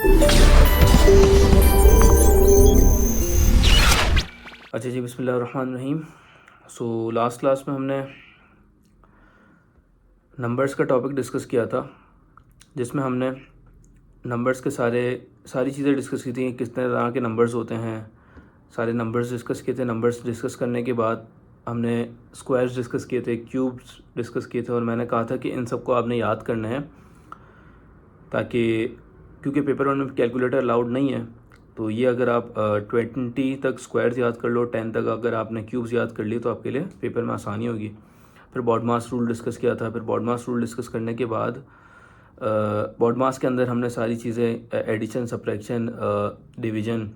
अच्छा जी, बिस्मिल्लाहिर्रहमानिर्रहीम। So last class में हमने नंबर्स का टॉपिक डिस्कस किया था, जिसमें हमने नंबर्स के सारी चीज़ें डिस्कस की थी। कितने तरह के नंबर्स होते हैं, सारे नंबर्स डिस्कस किए थे। नंबर्स डिस्कस करने के बाद हमने स्क्वायर्स डिस्कस किए थे, क्यूब्स डिस्कस किए थे, और मैंने कहा था कि इन सबको आपने याद करना है, ताकि क्योंकि पेपर वन में कैलकुलेटर अलाउड नहीं है, तो ये अगर आप 20 तक स्क्वायर्स याद कर लो, 10 तक अगर आपने क्यूब्स याद कर लिए, तो आपके लिए पेपर में आसानी होगी। फिर बॉडमास रूल डिस्कस किया था। फिर बॉडमास रूल डिस्कस करने के बाद बॉडमास के अंदर हमने सारी चीज़ें एडिशन, सब्ट्रैक्शन, डिवीज़न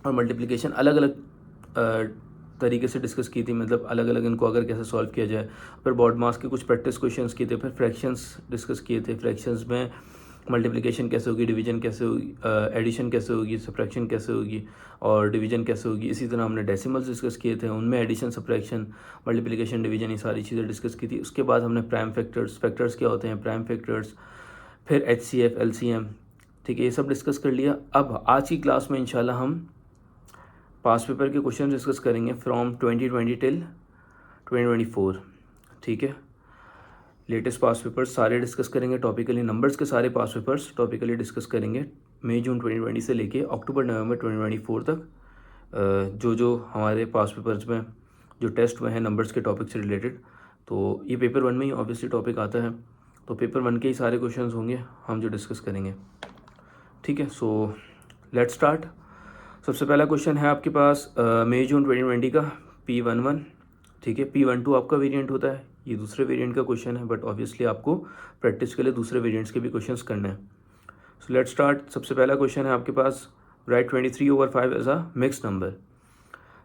और मल्टीप्लिकेशन अलग अलग तरीके से डिस्कस की थी, मतलब अलग अलग इनको अगर कैसे सॉल्व किया जाए। फिर बॉडमास के कुछ प्रैक्टिस क्वेश्चंस किए थे। फिर फ्रैक्शंस डिस्कस किए थे। फ्रैक्शंस में मल्टीप्लिकेशन कैसे होगी, डिवीजन कैसे होगी, एडिशन कैसे होगी, सब्ट्रैक्शन कैसे होगी और डिवीजन कैसे होगी। इसी तरह हमने डेसिमल्स डिस्कस किए थे, उनमें एडिशन, सब्ट्रैक्शन, मल्टीप्लिकेशन, डिवीजन, ये सारी चीज़ें डिस्कस की थी। उसके बाद हमने प्राइम फैक्टर्स, फैक्टर्स क्या होते हैं, प्राइम फैक्टर्स, फिर HCF, LCM, ठीक है, ये सब डिस्कस कर लिया। अब आज की क्लास में इंशाल्लाह हम पास पेपर के क्वेश्चन डिस्कस करेंगे फ्रॉम 2020 टिल 2024, ठीक है। लेटेस्ट पास पेपर्स सारे डिस्कस करेंगे टॉपिकली। नंबर्स के सारे पास पेपर्स टॉपिकली डिस्कस करेंगे मई जून 2020 से लेके अक्टूबर नवंबर 2024 तक। जो हमारे पास पेपर्स में जो टेस्ट हुए हैं नंबर्स के टॉपिक से रिलेटेड, तो ये पेपर वन में ही ऑब्वियसली टॉपिक आता है, तो पेपर वन के ही सारे क्वेश्चंस होंगे हम जो डिस्कस करेंगे, ठीक है। सो लेट्स स्टार्ट। सबसे पहला क्वेश्चन है आपके पास मई जून 2020 का P11, ठीक है। P12 आपका वेरिएंट होता है, ये दूसरे वेरिएंट का क्वेश्चन है, बट ऑब्वियसली आपको प्रैक्टिस के लिए दूसरे वेरिएंट्स के भी क्वेश्चंस करने हैं। So let's start. सबसे पहला क्वेश्चन है आपके पास, write 23/5 as a mix number.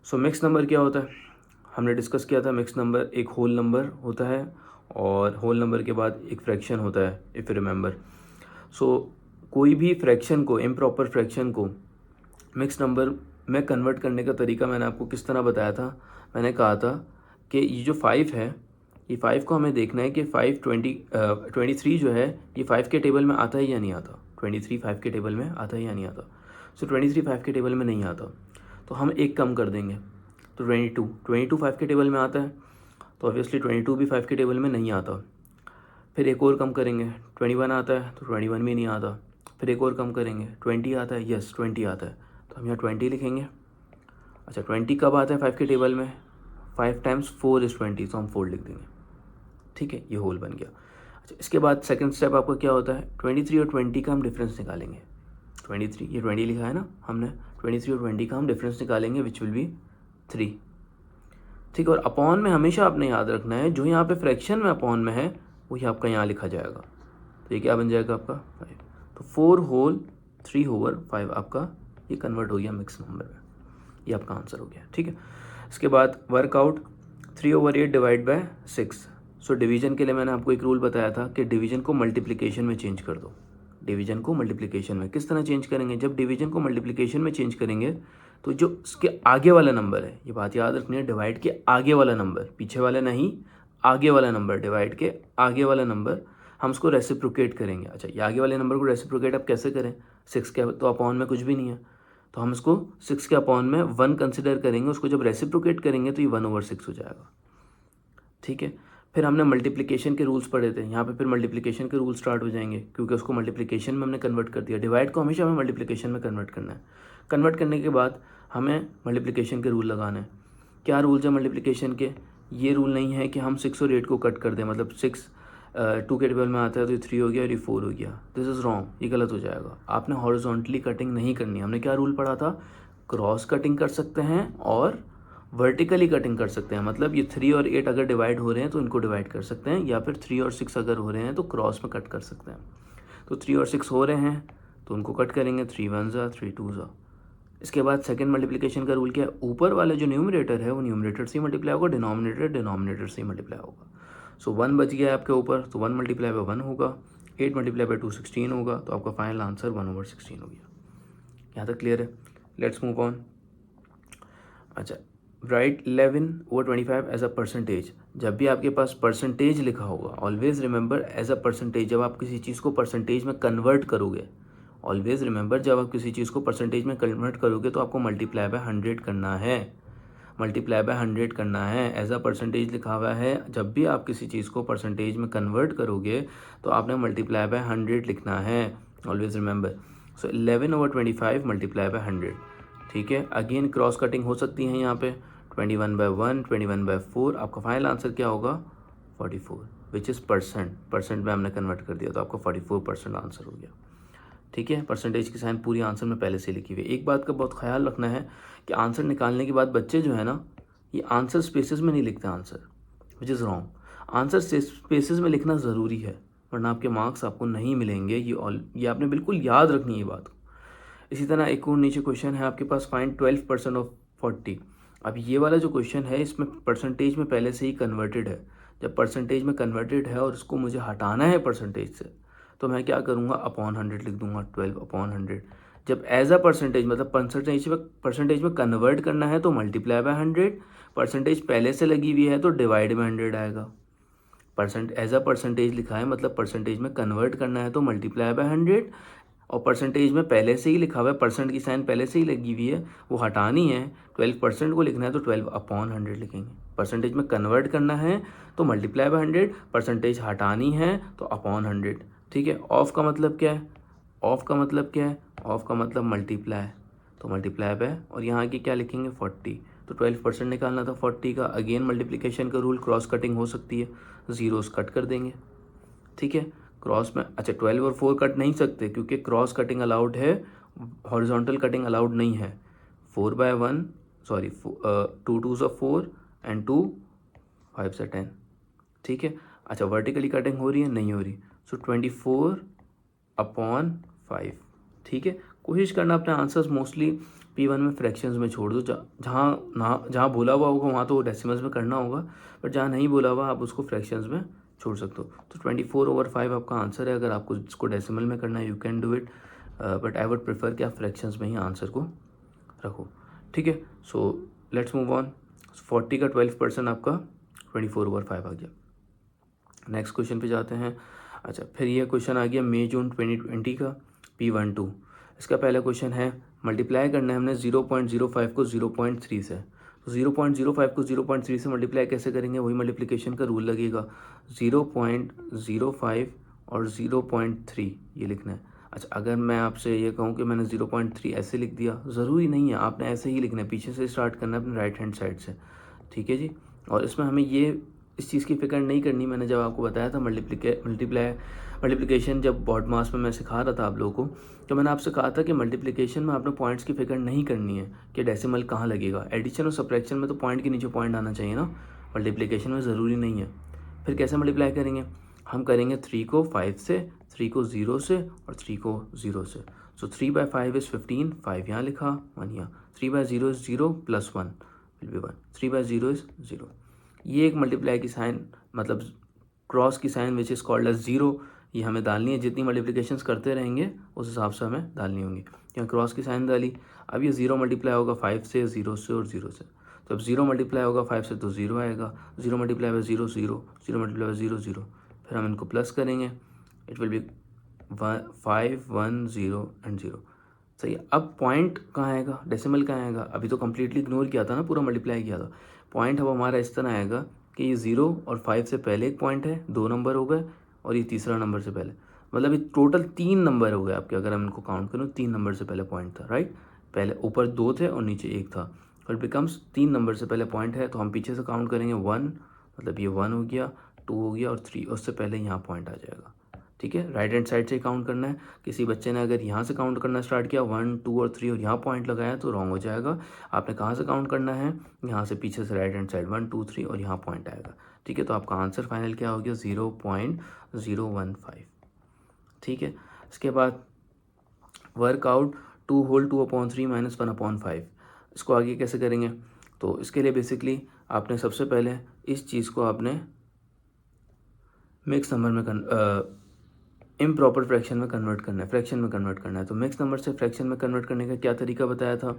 So mix number क्या होता है, हमने डिस्कस किया था। मिक्स नंबर एक होल नंबर होता है और होल नंबर के बाद एक फ्रैक्शन होता है, इफ़ यू रिमेंबर। सो कोई भी फ्रैक्शन को, इम्प्रॉपर फ्रैक्शन को मिक्स नंबर में कन्वर्ट करने का तरीका मैंने आपको किस तरह बताया था। मैंने कहा था कि ये जो 5 है, ये 5 को हमें देखना है कि 23 जो है ये 5 के टेबल में आता है या नहीं आता। 23 5 के टेबल में आता है या नहीं आता। सो 23 5 के टेबल में नहीं आता, तो हम एक कम कर देंगे, तो 22 5 के टेबल में आता है, तो ऑब्वियसली 22 भी 5 के टेबल में नहीं आता। फिर एक और कम करेंगे, 21 आता है, तो 21 भी नहीं आता। फिर एक और कम करेंगे, 20 आता है, यस 20 आता है, तो हम यहाँ 20 लिखेंगे। अच्छा 20 कब आता है 5 के टेबल में, 5 टाइम्स 4 इज़ 20, तो हम 4 लिख देंगे, ठीक है, ये होल बन गया। अच्छा इसके बाद सेकंड स्टेप आपका क्या होता है, 23 और 20 का हम डिफरेंस निकालेंगे। 23, ये 20 लिखा है ना हमने, 23 और 20 का हम डिफरेंस निकालेंगे, विच विल बी 3, ठीक है। और अपॉन में हमेशा आपने याद रखना है, जो यहाँ पे फ्रैक्शन में अपॉन में है वही आपका यहाँ लिखा जाएगा, तो ये क्या बन जाएगा आपका 5, तो 4 होल 3/5 आपका ये कन्वर्ट हो गया मिक्स नंबर में, ये आपका आंसर हो गया, ठीक है। इसके बाद workout 3/8 divide by 6। So division के लिए मैंने आपको एक रूल बताया था कि डिवीजन को मल्टीप्लिकेशन में चेंज कर दो। डिवीजन को मल्टीप्लिकेशन में किस तरह चेंज करेंगे, जब डिवीजन को मल्टीप्लिकेशन में चेंज करेंगे तो जो इसके आगे वाला नंबर है, ये बात याद रखनी है, डिवाइड के आगे वाला नंबर, पीछे वाला नहीं, आगे वाला नंबर, डिवाइड के आगे वाला नंबर हम उसको रेसिप्रोकेट करेंगे। अच्छा ये आगे वाले नंबर को रेसिप्रोकेट आप कैसे करें, 6 के तो अपॉन में कुछ भी नहीं है, तो हम इसको 6 के अपॉन में 1 कंसिडर करेंगे, उसको जब रेसिप्रोकेट करेंगे तो ये 1/6 हो जाएगा, ठीक है। फिर हमने मल्टीप्लिकेशन के रूल्स पढ़े थे, यहाँ पे फिर मल्टीप्लिकेशन के रूल स्टार्ट हो जाएंगे, क्योंकि उसको मल्टीप्लिकेशन में हमने कन्वर्ट कर दिया। डिवाइड को हमेशा हमें मल्टीप्लिकेशन में कन्वर्ट करना है। कन्वर्ट करने के बाद हमें मल्टीप्लिकेशन के रूल लगाना है। क्या रूल्स है मल्टीप्लिकेशन के, ये रूल नहीं है कि हम 6 और 8 को कट कर दें, मतलब 6 2 के टेबल में आता है तो ये 3 हो गया और ये 4 हो गया, दिस इज़ रॉन्ग, ये गलत हो जाएगा। आपने हॉरिजॉन्टली कटिंग नहीं करनी। हमने क्या रूल पढ़ा था, क्रॉस कटिंग कर सकते हैं और वर्टिकली कटिंग कर सकते हैं, मतलब ये 3 और 8 अगर डिवाइड हो रहे हैं तो इनको डिवाइड कर सकते हैं, या फिर 3 और 6 अगर हो रहे हैं तो क्रॉस में कट कर सकते हैं। तो 3 और 6 हो रहे हैं तो उनको कट करेंगे, 3 1 ज़ा 3 2 ज़ा। इसके बाद सेकंड मल्टीप्लिकेशन का रूल क्या है, ऊपर वाला जो न्यूमरेटर है वो न्यूमरेटर से ही मल्टीप्लाई होगा, डिनोमिनेटर से ही मल्टीप्लाई होगा। सो 1 बच गया आपके ऊपर, तो 1 मल्टीप्लाई बाय 1 होगा, 8 मल्टीप्लाई बाय 2 16 होगा, तो आपका फाइनल आंसर 1/16 हो गया। यहाँ तक क्लियर है, लेट्स मूव ऑन। अच्छा राइट 11/25 एज अ परसेंटेज। जब भी आपके पास परसेंटेज लिखा होगा, always remember as a percentage. जब आप किसी चीज़ को परसेंटेज में कन्वर्ट करोगे, ऑलवेज रिमेंबर, जब आप किसी चीज़ को परसेंटेज में कन्वर्ट करोगे तो आपको मल्टीप्लाई बाय 100 करना है, मल्टीप्लाई बाय 100 करना है। एज अ परसेंटेज लिखा हुआ है, जब भी आप किसी चीज़ को परसेंटेज में कन्वर्ट करोगे तो आपने मल्टीप्लाई बाय 100 लिखना है, always remember. So 11/25 multiply by 100, ठीक है। अगेन क्रॉस कटिंग हो सकती है यहाँ पे, 21/1, 21/4, आपका फाइनल आंसर क्या होगा 44, विच इज़ परसेंट में हमने कन्वर्ट कर दिया तो आपका 44% आंसर हो गया, ठीक है। परसेंटेज की साइन पूरी आंसर में पहले से लिखी हुई है। एक बात का बहुत ख्याल रखना है कि आंसर निकालने के बाद बच्चे जो है ना, ये आंसर स्पेसेस में नहीं लिखते answer, which is wrong. Answer spaces में लिखना ज़रूरी है, वरना आपके मार्क्स आपको नहीं मिलेंगे। ये आपने बिल्कुल याद रखनी है ये बात। इसी तरह एक और नीचे क्वेश्चन है आपके पास, फाइंड 12% ऑफ 40। अब ये वाला जो क्वेश्चन है इसमें परसेंटेज में पहले से ही कन्वर्टेड है। जब परसेंटेज में कन्वर्टेड है और इसको मुझे हटाना है परसेंटेज से, तो मैं क्या करूँगा, अपॉन 100 लिख दूंगा, 12/100। जब एज अ परसेंटेज मतलब परसेंटेज में कन्वर्ट करना है तो मल्टीप्लाई बाय 100, परसेंटेज पहले से लगी हुई है तो डिवाइड बाय 100 आएगा। एज अ परसेंटेज लिखा है मतलब परसेंटेज में कन्वर्ट करना है तो मल्टीप्लाई बाय 100, और परसेंटेज में पहले से ही लिखा हुआ है, परसेंट की साइन पहले से ही लगी हुई है, वो हटानी है। 12% को लिखना है तो 12/100 लिखेंगे। परसेंटेज में कन्वर्ट करना है तो मल्टीप्लाई बाय 100, परसेंटेज हटानी है तो अपॉन 100, ठीक है। ऑफ का मतलब क्या है, ऑफ का मतलब क्या है, ऑफ का मतलब मल्टीप्लाई, तो मल्टीप्लाई बाय, और यहाँ की क्या लिखेंगे 40, तो 12% निकालना था 40 का। अगेन मल्टीप्लिकेशन का रूल, क्रॉस कटिंग हो सकती है, जीरोस कट कर देंगे, ठीक है। क्रॉस में अच्छा 12 और 4 कट नहीं सकते क्योंकि क्रॉस कटिंग अलाउड है, हॉरिजॉन्टल कटिंग अलाउड नहीं है। 4/1 सॉरी 2 2s 4 एंड 2 5 से 10, ठीक है। अच्छा वर्टिकली कटिंग हो रही है, नहीं हो रही, सो 24/5, ठीक है। कोशिश करना अपने आंसर्स मोस्टली P1 में फ्रैक्शंस में छोड़ दो, जहाँ बोला हुआ होगा वहाँ तो डेसिमल्स में करना होगा, बट जहाँ नहीं बोला हुआ आप उसको फ्रैक्शंस में छोड़ सकते हो। तो 24/5 आपका आंसर है। अगर आपको इसको डेसिमल में करना है you can do it, but I would prefer कि आप फ्रैक्शंस में ही आंसर को रखो, ठीक है। So let's move on. 40 का 12% आपका 24/5 आ गया। नेक्स्ट क्वेश्चन पे जाते हैं। अच्छा फिर ये क्वेश्चन आ गया मई जून 2020 का P12। इसका पहला क्वेश्चन है, मल्टीप्लाई करना है हमने 0.05 को 0.3 से। तो 0.05 को 0.3 से मल्टीप्लाई कैसे करेंगे, वही मल्टीप्लिकेशन का रूल लगेगा, 0.05 और 0.3 ये लिखना है। अच्छा अगर मैं आपसे ये कहूँ कि मैंने 0.3 ऐसे लिख दिया, ज़रूरी नहीं है, आपने ऐसे ही लिखना है, पीछे से स्टार्ट करना है अपने राइट हैंड साइड से, ठीक है जी। और इसमें हमें ये इस चीज़ की फिक्र नहीं करनी, मैंने जब आपको बताया था मल्टीप्लिकेशन जब बॉड मास में मैं सिखा रहा था आप लोगों को, तो मैंने आपसे कहा था कि मल्टीप्लिकेशन में आपने पॉइंट्स की फिक्र नहीं करनी है कि डेसिमल कहाँ लगेगा। एडिशन और सब्ट्रैक्शन में तो पॉइंट के नीचे पॉइंट आना चाहिए ना, मल्टीप्लिकेशन में ज़रूरी नहीं है। फिर कैसे मल्टीप्लाई करेंगे, हम करेंगे 3 को 5 से, 3 को 0 से और 3 को 0 से। सो 3/5 इज़ 15, 5 यहाँ लिखा, 1 यहाँ, 3/0 is 0 plus 1 will be 1, 3/0 is 0। ये एक मल्टीप्लाई की साइन मतलब क्रॉस की sign which is called as 0, ये हमें डालनी है। जितनी मल्टीप्लिकेशंस करते रहेंगे उस हिसाब से हमें डालनी होंगी। यहाँ क्रॉस की साइन डाली, अब ये 0 मल्टीप्लाई होगा 5 से, 0 से और 0 से। तो अब 0 मल्टीप्लाई होगा 5 से तो 0 आएगा, 0 मल्टीप्लाई बाय 0 0, 0 मल्टीप्लाई बाय 0 0, फिर हम इनको प्लस करेंगे, इट विल बी 5 1 0 एंड 0। सही है। अब पॉइंट कहाँ आएगा, डेसिमल कहाँ आएगा, अभी तो कम्प्लीटली इग्नोर किया था ना, पूरा मल्टीप्लाई किया था। पॉइंट अब हमारा इस तरह आएगा कि ये 0 और 5 से पहले एक पॉइंट है, 2 नंबर हो गए, और ये तीसरा नंबर से पहले, मतलब ये टोटल 3 नंबर हो गए आपके। अगर हम इनको काउंट करूँ 3 नंबर से पहले पॉइंट था, राइट। पहले ऊपर 2 थे और नीचे 1 था, और बिकम्स 3 नंबर से पहले पॉइंट है, तो हम पीछे से काउंट करेंगे 1, मतलब ये 1 हो गया, 2 हो गया और 3, उससे पहले यहाँ पॉइंट आ जाएगा, ठीक है। राइट हैंड साइड से काउंट करना है। किसी बच्चे ने अगर यहाँ से काउंट करना स्टार्ट किया 1 2 और 3 और यहाँ पॉइंट लगाया तो रॉन्ग हो जाएगा। आपने कहाँ से काउंट करना है, यहाँ से पीछे से राइट हैंड साइड 1 2 3 और यहाँ पॉइंट आएगा, ठीक है। तो आपका आंसर फाइनल क्या हो गया 0.015, ठीक है। इसके बाद वर्कआउट 2 होल 2/3 माइनस 1/5, इसको आगे कैसे करेंगे। तो इसके लिए बेसिकली आपने सबसे पहले इस चीज़ को आपने मिक्स नंबर में इम्प्रॉपर फ्रैक्शन में कन्वर्ट करना है, फ्रैक्शन में कन्वर्ट करना है। तो मिक्स नंबर से फ्रैक्शन में कन्वर्ट करने का क्या तरीका बताया था,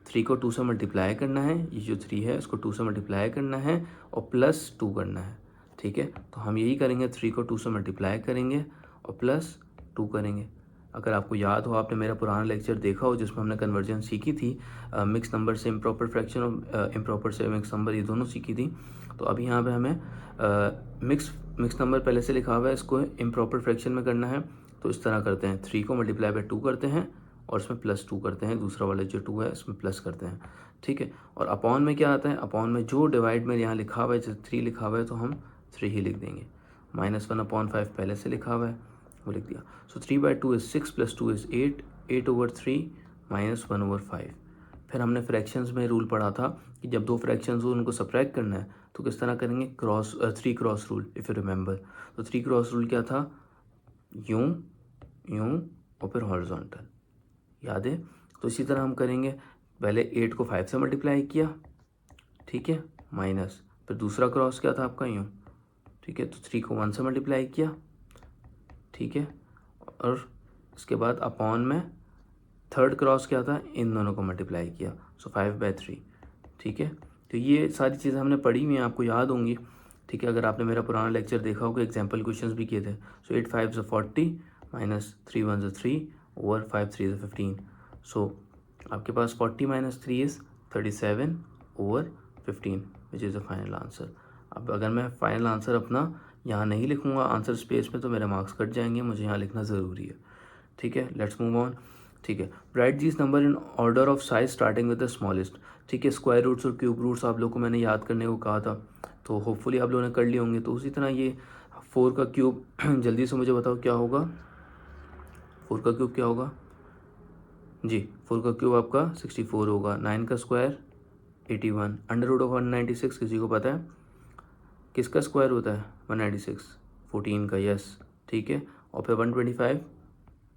3 को 2 से मल्टीप्लाई करना है, ये जो 3 है इसको 2 से मल्टीप्लाई करना है और प्लस 2 करना है, ठीक है। तो हम यही करेंगे, 3 को 2 से मल्टीप्लाई करेंगे और प्लस 2 करेंगे। अगर आपको याद हो, आपने मेरा पुराना लेक्चर देखा हो जिसमें हमने कन्वर्जन सीखी थी, मिक्स नंबर से इम्प्रॉपर फ्रैक्शन और इम्प्रॉपर से मिक्स नंबर, ये दोनों सीखी थी। तो अभी यहाँ पे हमें मिक्स नंबर पहले से लिखा हुआ है, इसको इम्प्रॉपर फ्रैक्शन में करना है। तो इस तरह करते हैं, 3 को मल्टीप्लाई बाय 2 करते हैं और इसमें +2 करते हैं, दूसरा वाला जो 2 है इसमें प्लस करते हैं, ठीक है। और अपॉन में क्या आता है, अपॉन में जो डिवाइड में यहाँ लिखा हुआ है, जैसे 3 लिखा हुआ है तो हम 3 ही लिख देंगे। -1/5 पहले से लिखा हुआ है, वो लिख दिया। सो 3/2 इज़ 6 + 2 इज़ 8, 8/3 -1/5। फिर हमने फ्रैक्शंस में रूल पढ़ा था कि जब दो फ्रैक्शंस हो उनको सब्ट्रैक्ट करना है तो किस तरह करेंगे, 3 cross rule, if you remember. तो 3 क्रॉस रूल क्या था, यूं यूं और फिर हॉरिजॉन्टल, याद है। तो इसी तरह हम करेंगे, पहले 8 को 5 से मल्टीप्लाई किया, ठीक है, माइनस, फिर दूसरा क्रॉस क्या था आपका, यूं, ठीक है। तो 3 को 1 से मल्टीप्लाई किया, ठीक है, और इसके बाद अपॉन में थर्ड क्रॉस क्या था, इन दोनों को मल्टीप्लाई किया, सो 5/3, ठीक है। तो ये सारी चीज़ें हमने पढ़ी हुई हैं, आपको याद होंगी, ठीक है। अगर आपने मेरा पुराना लेक्चर देखा होगा, एग्जाम्पल क्वेश्चंस भी किए थे। सो 8 5 40 -3 1 3 ओवर 5 3 15। सो आपके पास 40 - 3 is 37 over 15 which is the final answer. अब अगर मैं फाइनल आंसर अपना यहाँ नहीं लिखूँगा आंसर स्पेस में तो मेरे मार्क्स कट जाएंगे, मुझे यहाँ लिखना ज़रूरी है, ठीक है। लेट्स मूव ऑन, ठीक है। Right these number in order of size starting with the smallest, ठीक है। स्क्वायर रूट्स और क्यूब रूट्स आप लोग को मैंने याद करने को कहा था, तो होपफुली आप लोगों ने कर लिए होंगे। तो उसी तरह ये 4 का क्यूब जल्दी से मुझे बताओ क्या होगा, 4 का क्यूब क्या होगा जी, 4 का क्यूब आपका 64 होगा। 9 का स्क्वायर 81, √196 किसी को पता है किसका स्क्वायर होता है, 196, 14 का, यस, ठीक है। और फिर 125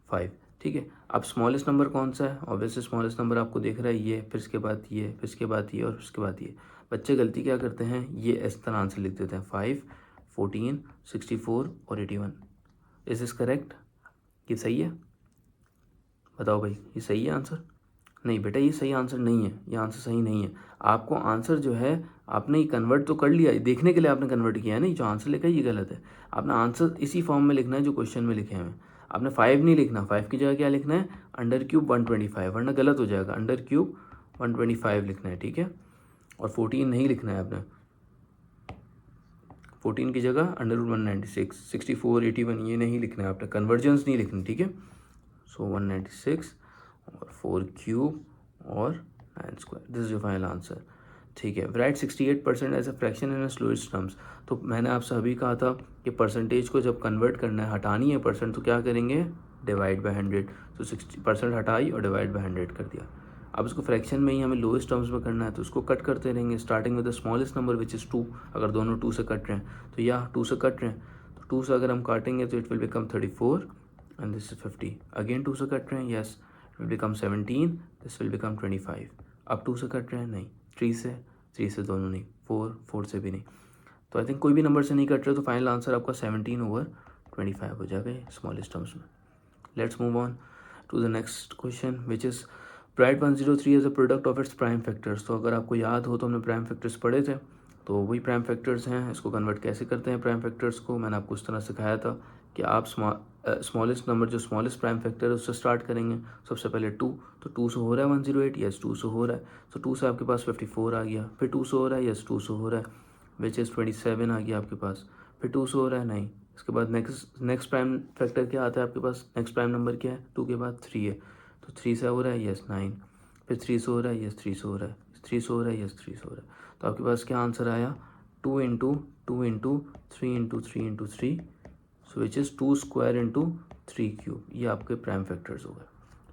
5, ठीक है। अब स्मॉलेस्ट नंबर कौन सा है, ऑब्वियसली स्मॉलेस्ट नंबर आपको देख रहा है ये, फिर इसके बाद ये, फिर इसके बाद ये और फिर इसके बाद ये। बच्चे गलती क्या करते हैं, ये इस तरह आंसर लिख देते हैं, 5 14 64 और 81। इज दिस करेक्ट, ये सही है, बताओ भाई, ये सही है आंसर। नहीं बेटा, ये सही आंसर नहीं है, ये आंसर सही नहीं है। आपको आंसर जो है, आपने ये कन्वर्ट तो कर लिया, देखने के लिए आपने कन्वर्ट किया है, नहीं जो आंसर लिखा है ये गलत है। आपने आंसर इसी फॉर्म में लिखना है जो क्वेश्चन में लिखे हैं। आपने 5 नहीं लिखना, 5 की जगह क्या लिखना है, √³ 125, वरना गलत हो जाएगा, √³ 125 लिखना है, ठीक है। और 14 नहीं लिखना है आपने, 14 की जगह √196, 64 81 ये नहीं लिखना है आपने, कन्वर्जेंस नहीं लिखनी, ठीक है। सो 196 और 4³ और 9 square, this is your final answer, ठीक है। Right 68% as a fraction in slowest terms. तो मैंने आपसे अभी कहा था कि परसेंटेज को जब कन्वर्ट करना है, हटानी है परसेंट, तो क्या करेंगे, डिवाइड बाय 100। तो 60% हटाई और डिवाइड बाय 100 कर दिया। अब इसको फ्रैक्शन में ही हमें लोएस्ट टर्म्स में करना है, तो उसको कट करते रहेंगे, starting with the smallest number which is 2। अगर दोनों 2 से कट रहे हैं तो या 2 से कट रहे हैं, तो 2 से अगर हम काटेंगे तो it will become 34 and this is 50। Again 2 से कट रहे हैं, yes, it will become 17, this will become 25। अब 2 से कट रहे हैं, नहीं, 3 से दोनों नहीं, 4 से भी नहीं। तो आई थिंक कोई भी नंबर से नहीं कट रहे, तो फाइनल आंसर आपका 17/25 हो जाएगा स्मॉलेस्ट टर्म्स में। Let's move on to the next question which is right 103 as a product of its prime factors. तो अगर आपको याद हो तो हमने प्राइम फैक्टर्स पढ़े थे, तो वही प्राइम फैक्टर्स हैं। इसको कन्वर्ट कैसे करते हैं प्राइम फैक्टर्स को, मैंने आपको इस तरह सिखाया था कि आप स्मॉलेस्ट नंबर जो स्मॉलेस्ट प्राइम फैक्टर है उससे स्टार्ट करेंगे। सबसे पहले 2, तो 2 से हो रहा है 108, यस 2 से हो रहा है, तो 2 से आपके पास 54 आ गया। फिर 2 से हो रहा है, यस 2 से हो रहा है, विच इज़ 27 आ गया आपके पास। फिर 2 से हो रहा है, नहीं। इसके बाद नेक्स्ट प्राइम फैक्टर क्या आता है आपके पास, नेक्स्ट प्राइम नंबर क्या है, 2 के बाद 3 है, तो 3 से हो रहा है, यस 9। फिर 3 से हो रहा है, यस 3 से हो रहा है, 3 से हो रहा है, यस 3 से हो रहा है। तो आपके पास क्या आंसर आया, 2 into 2 into 3 into 3 into 3, so which is 2 square into 3³। ये आपके प्राइम फैक्टर्स हो गए,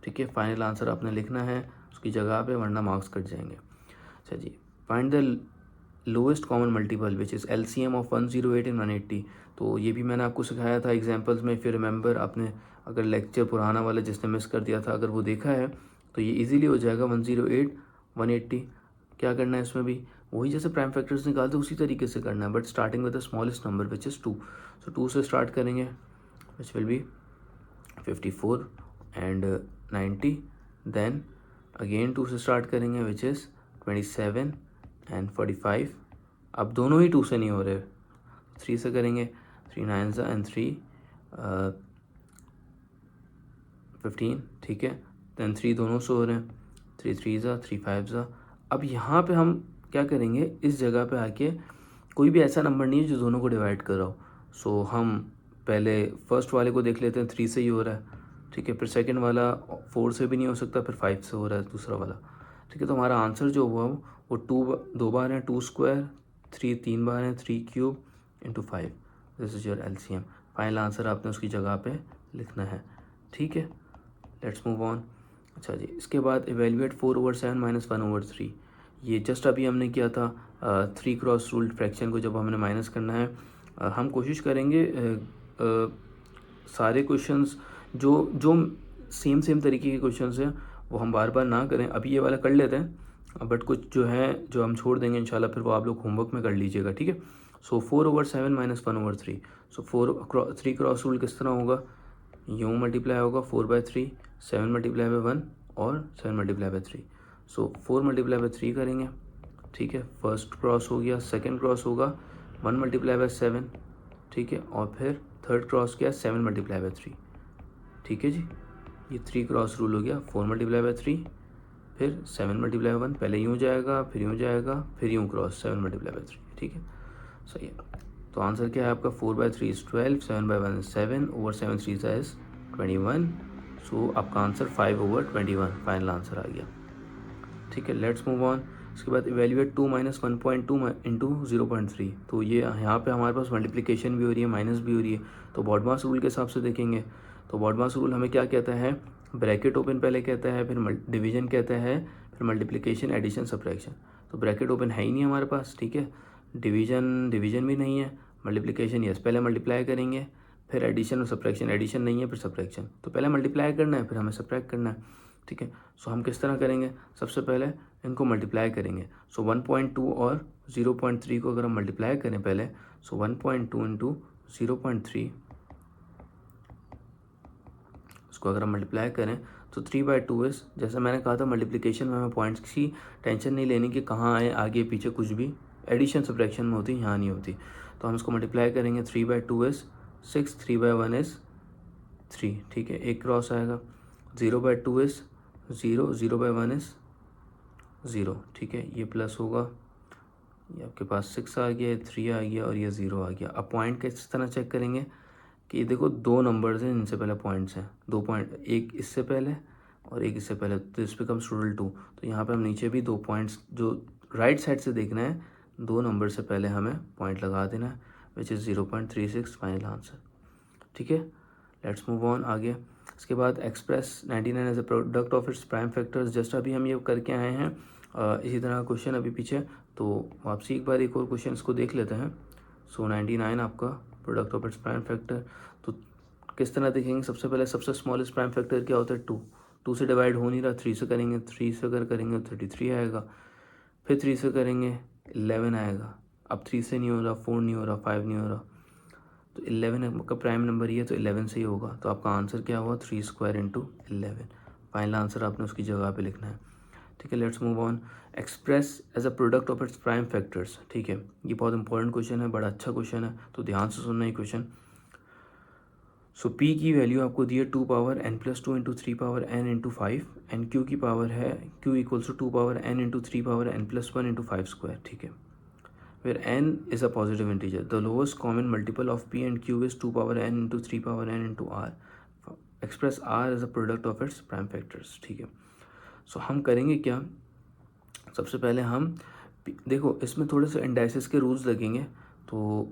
ठीक है। फाइनल आंसर आपने लिखना है उसकी जगह पे, वरना मार्क्स कट जाएंगे। अच्छा जी, find the lowest common multiple which is LCM of 108 and 180। तो ये भी मैंने आपको सिखाया था एग्जाम्पल्स में, फिर रिमेंबर आपने अगर लेक्चर पुराना वाला जिसने मिस कर दिया था अगर वो देखा है तो ये इजीली हो जाएगा। 108 180 क्या करना है इसमें भी, वही जैसे प्राइम फैक्टर्स निकालते उसी तरीके से करना है, but starting with the smallest number which is 2। So 2 से स्टार्ट करेंगे which will be 54 and 90, then again 2 से स्टार्ट करेंगे विच इज़ 27 एंड 45। अब दोनों ही 2 से नहीं हो रहे, 3 से करेंगे, 3 9 एंड 3 15, ठीक है। दैन 3 दोनों से हो रहे हैं, 3 3 ज़ा 3 5 ज़ा। अब यहाँ पे हम क्या करेंगे, इस जगह पे आके कोई भी ऐसा नंबर नहीं है जो दोनों को डिवाइड कर रहा हो। सो हम पहले फर्स्ट वाले को देख लेते हैं, 3 से ही हो रहा है, ठीक है। फिर सेकंड वाला 4 से भी नहीं हो सकता, फिर 5 से हो रहा है दूसरा वाला, ठीक है। तो हमारा आंसर जो हुआ वो 2 बार है 2 स्क्वायर, 3 3 बार है 3 cube into 5। This is your LCM. Final answer आपने उसकी जगह पे लिखना है, ठीक है। Let's move on. अच्छा जी, इसके बाद इवेल्युएट 4/7 माइनस 1/3। ये जस्ट अभी हमने किया था 3 क्रॉस रूल्ड फ्रैक्शन को जब हमने माइनस करना है। हम कोशिश करेंगे सारे क्वेश्चंस जो जो सेम तरीके के क्वेश्चंस हैं वो हम बार बार ना करें। अभी ये वाला कर लेते हैं, बट कुछ जो है जो हम छोड़ देंगे इंशाल्लाह, फिर वो आप लोग होमवर्क में कर लीजिएगा, ठीक है। सो 4/7 माइनस 1/3। सो 3 क्रॉस रूल किस तरह होगा, यूँ मल्टीप्लाई होगा 4/3, 7 मल्टीप्लाई बाई 1 और 7 multiply by 3। So 4 multiply by 3 करेंगे, ठीक है। फर्स्ट क्रॉस हो गया, सेकंड क्रॉस होगा 1 मल्टीप्लाई बाई 7, ठीक है। और फिर थर्ड क्रॉस किया 7 मल्टीप्लाई बाई 3, ठीक है जी। ये 3 क्रॉस रूल हो गया, 4 मल्टीप्लाई बाई 3, फिर 7 मल्टीप्लाई बाई 1, पहले यूँ जाएगा फिर यूँ जाएगा फिर यूँ क्रॉस 7 मल्टीप्लाई बाई 3, ठीक है। सही है। तो आंसर क्या है आपका, 4/3 इज़ 12, 7/1 इज 7, ओवर 7 3 इज 21। सो आपका आंसर 5/21 फाइनल आंसर आ गया, ठीक है। Let's move on. इसके बाद इवेल्युएट 2 माइनस 1.2 इंटू 0.3। तो ये यहाँ पे हमारे पास मल्टीप्लिकेशन भी हो रही है, माइनस भी हो रही है। तो बॉडमास रूल के हिसाब से देखेंगे तो बॉडमास रूल हमें क्या कहता है, ब्रैकेट ओपन पहले कहता है, फिर डिवीजन कहता है, फिर मल्टीप्लिकेशन एडिशन सब्ट्रैक्शन। तो ब्रैकेट ओपन है ही नहीं हमारे पास, ठीक है। डिवीजन भी नहीं है, मल्टीप्लिकेशन यस पहले मल्टीप्लाई करेंगे, फिर एडिशन और सब्ट्रैक्शन, एडिशन नहीं है फिर सब्ट्रैक्शन। तो पहले मल्टीप्लाई करना है फिर हमें सब्ट्रैक्ट करना है, ठीक है। सो हम किस तरह करेंगे, सबसे पहले इनको मल्टीप्लाई करेंगे। सो 1.2 और 0.3 को अगर हम मल्टीप्लाई करें पहले, सो 1.2 इंटू 0.3, उसको अगर हम मल्टीप्लाई करें तो 3/2 इस, जैसा मैंने कहा था मल्टीप्लिकेशन में हमें पॉइंट्स की टेंशन नहीं लेनी कि कहाँ आए आगे पीछे, कुछ भी एडिशन सब्ट्रैक्शन में होती, यहाँ नहीं होती। तो हम इसको मल्टीप्लाई करेंगे, 3/2 इस 6, 3/1 इस 3, ठीक है। एक क्रॉस आएगा, 0/2 इस 0, 0/1 इस 0, ठीक है। ये प्लस होगा, ये आपके पास 6 आ गया, 3 आ गया और ये 0 आ गया। अब पॉइंट किस तरह चेक करेंगे कि ये देखो 2 नंबर्स हैं, इनसे पहले पॉइंट्स हैं, 2 पॉइंट, एक इससे पहले और एक इससे पहले, तो इस बिकम्स टोटल 2। तो यहाँ पे हम नीचे भी 2 पॉइंट्स जो राइट साइड से देखना है, 2 नंबर से पहले हमें पॉइंट लगा देना है, विच इज़ 0.36 फाइनल आंसर, ठीक है। लेट्स मूव ऑन आगे। इसके बाद express 99 as a product of its prime factors, just अभी हम ये करके आए हैं। इसी तरह क्वेश्चन अभी पीछे, तो वापसी एक बार एक और क्वेश्चन इसको देख लेते हैं। सो 99 आपका product of its prime factor, तो किस तरह देखेंगे, सबसे पहले सबसे स्मॉलेस्ट प्राइम फैक्टर क्या होता है, 2 से डिवाइड हो नहीं रहा, 3 से करेंगे, 3 से अगर करेंगे 33 आएगा, फिर 3 से करेंगे 11 आएगा। अब 3 से नहीं हो रहा, 4 नहीं हो रहा, 5 नहीं हो रहा, तो 11 का प्राइम नंबर ही है, तो 11 से ही होगा। तो आपका आंसर क्या हुआ, 3 स्क्वायर इंटू 11। फाइनल आंसर आपने उसकी जगह पे लिखना है, ठीक है। Let's move on. Express as a product of its prime factors, ठीक है। ये बहुत इंपॉर्टेंट क्वेश्चन है, बड़ा अच्छा क्वेश्चन है, तो ध्यान से सुनना ये क्वेश्चन। सो पी की वैल्यू आपको दी है 2 power n+2 into 3 power n into 5, and Q की पावर है q equals to 2 power n into 3 power n+1 into 5 square, ठीक है। where n is a positive integer. The lowest common multiple of p and q is 2 power n into 3 power n into r. Express r as a product of its prime factors, ठीक है। सो हम करेंगे क्या, सबसे पहले हम देखो इसमें थोड़े से इंडाइसिस के रूल्स लगेंगे, तो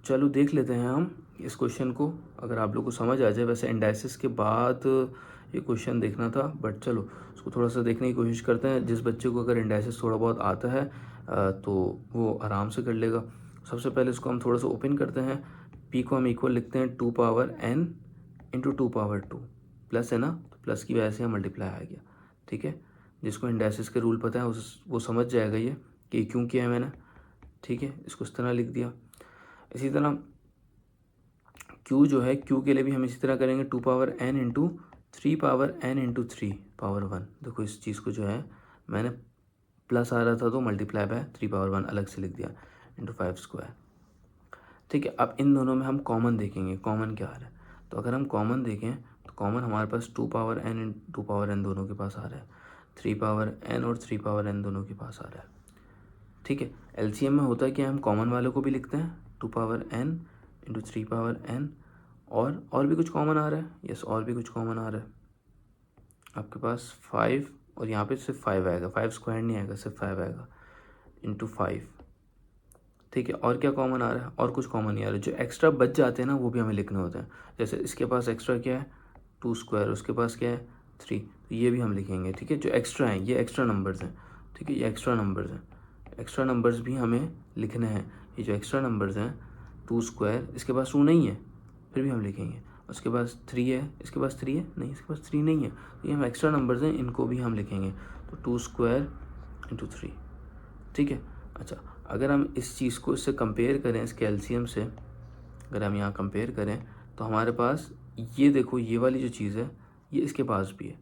चलो देख लेते हैं हम इस क्वेश्चन को, अगर आप लोग को समझ आ जाए। वैसे इंडाइसिस के बाद ये क्वेश्चन देखना था, बट चलो उसको थोड़ा सा देखने की कोशिश करते हैं। जिस बच्चे को अगर इंडाइसिस थोड़ा बहुत आता है तो वो आराम से कर लेगा। सबसे पहले इसको हम थोड़ा सा ओपन करते हैं। पी को हम इक्वल लिखते हैं 2 power n into 2 power 2, plus है ना, तो प्लस की वजह से मल्टीप्लाई आ गया, ठीक है। जिसको इंडाइसिस के रूल पता है वो समझ जाएगा ये कि क्यों किया है मैंने, ठीक है। इसको इस तरह लिख दिया। इसी तरह q जो है, q के लिए भी हम इसी तरह करेंगे, 2 power n into 3 power n into 3 power 1। देखो इस चीज़ को जो है मैंने प्लस आ रहा था तो मल्टीप्लाई बाय 3 पावर 1 अलग से लिख दिया इंटू 5 स्क्वायर, ठीक है। अब इन दोनों में हम कॉमन देखेंगे, कॉमन क्या आ रहा है। तो अगर हम कॉमन देखें तो कॉमन हमारे पास 2 पावर n इन 2 पावर n दोनों के पास आ रहा है, 3 पावर n और 3 पावर n दोनों के पास आ रहा है। ठीक है, एलसीएम में होता है कि हम कॉमन वालों को भी लिखते हैं 2 power n into 3 power n, और भी कुछ कॉमन आ रहा है, यस और भी कुछ कॉमन आ रहा है आपके पास 5, और यहाँ पे सिर्फ 5 आएगा, 5 स्क्वायर नहीं आएगा, सिर्फ 5 आएगा इंटू 5। ठीक है, और क्या कॉमन आ रहा है, और कुछ कॉमन नहीं आ रहा है। जो एक्स्ट्रा बच जाते हैं ना वो भी हमें लिखने होते हैं। जैसे इसके पास एक्स्ट्रा क्या है 2 स्क्वायर, उसके पास क्या है 3, तो ये भी हम लिखेंगे। ठीक है, जो एक्स्ट्रा हैं ये एक्स्ट्रा नंबर्स हैं। ठीक है, ये एक्स्ट्रा नंबर्स हैं, एक्स्ट्रा नंबर्स भी हमें लिखने हैं। ये जो एक्स्ट्रा नंबर्स हैं 2 स्क्वायर, इसके पास 2 नहीं है फिर भी हम लिखेंगे। उसके पास 3 है, इसके पास 3 है नहीं, इसके पास 3 नहीं है, तो ये हम एक्स्ट्रा नंबर्स हैं, इनको भी हम लिखेंगे। तो 2 स्क्वायर इंटू 3। ठीक है, अच्छा अगर हम इस चीज़ को इससे कंपेयर करें, इसके एलसीएम से अगर हम यहाँ कंपेयर करें तो हमारे पास ये देखो, ये वाली जो चीज़ है ये इसके पास भी है,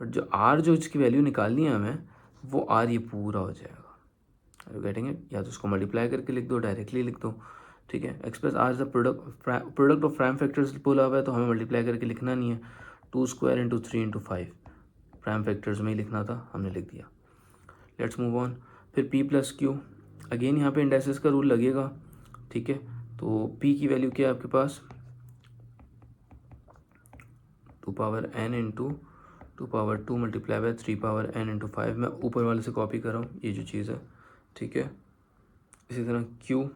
बट जो आर जो इसकी वैल्यू निकालनी है हमें, वो आर ये पूरा हो जाएगा। Getting it? या तो उसको मल्टीप्लाई करके लिख दो, डायरेक्टली लिख दो। ठीक है, express are is the product of prime factors बोला हुआ है, तो हमें मल्टीप्लाई करके लिखना नहीं है। 2 square into 3 into 5 prime factors में ही लिखना था, हमने लिख दिया। Let's move on. फिर p प्लस क्यू, अगेन यहाँ पे इंडाइसिस का रूल लगेगा। ठीक है, तो p की वैल्यू क्या है आपके पास 2 power n into 2 power 2 multiply by 3 power n into 5। मैं ऊपर वाले से कॉपी कर रहा हूँ ये जो चीज़ है। ठीक है, इसी तरह q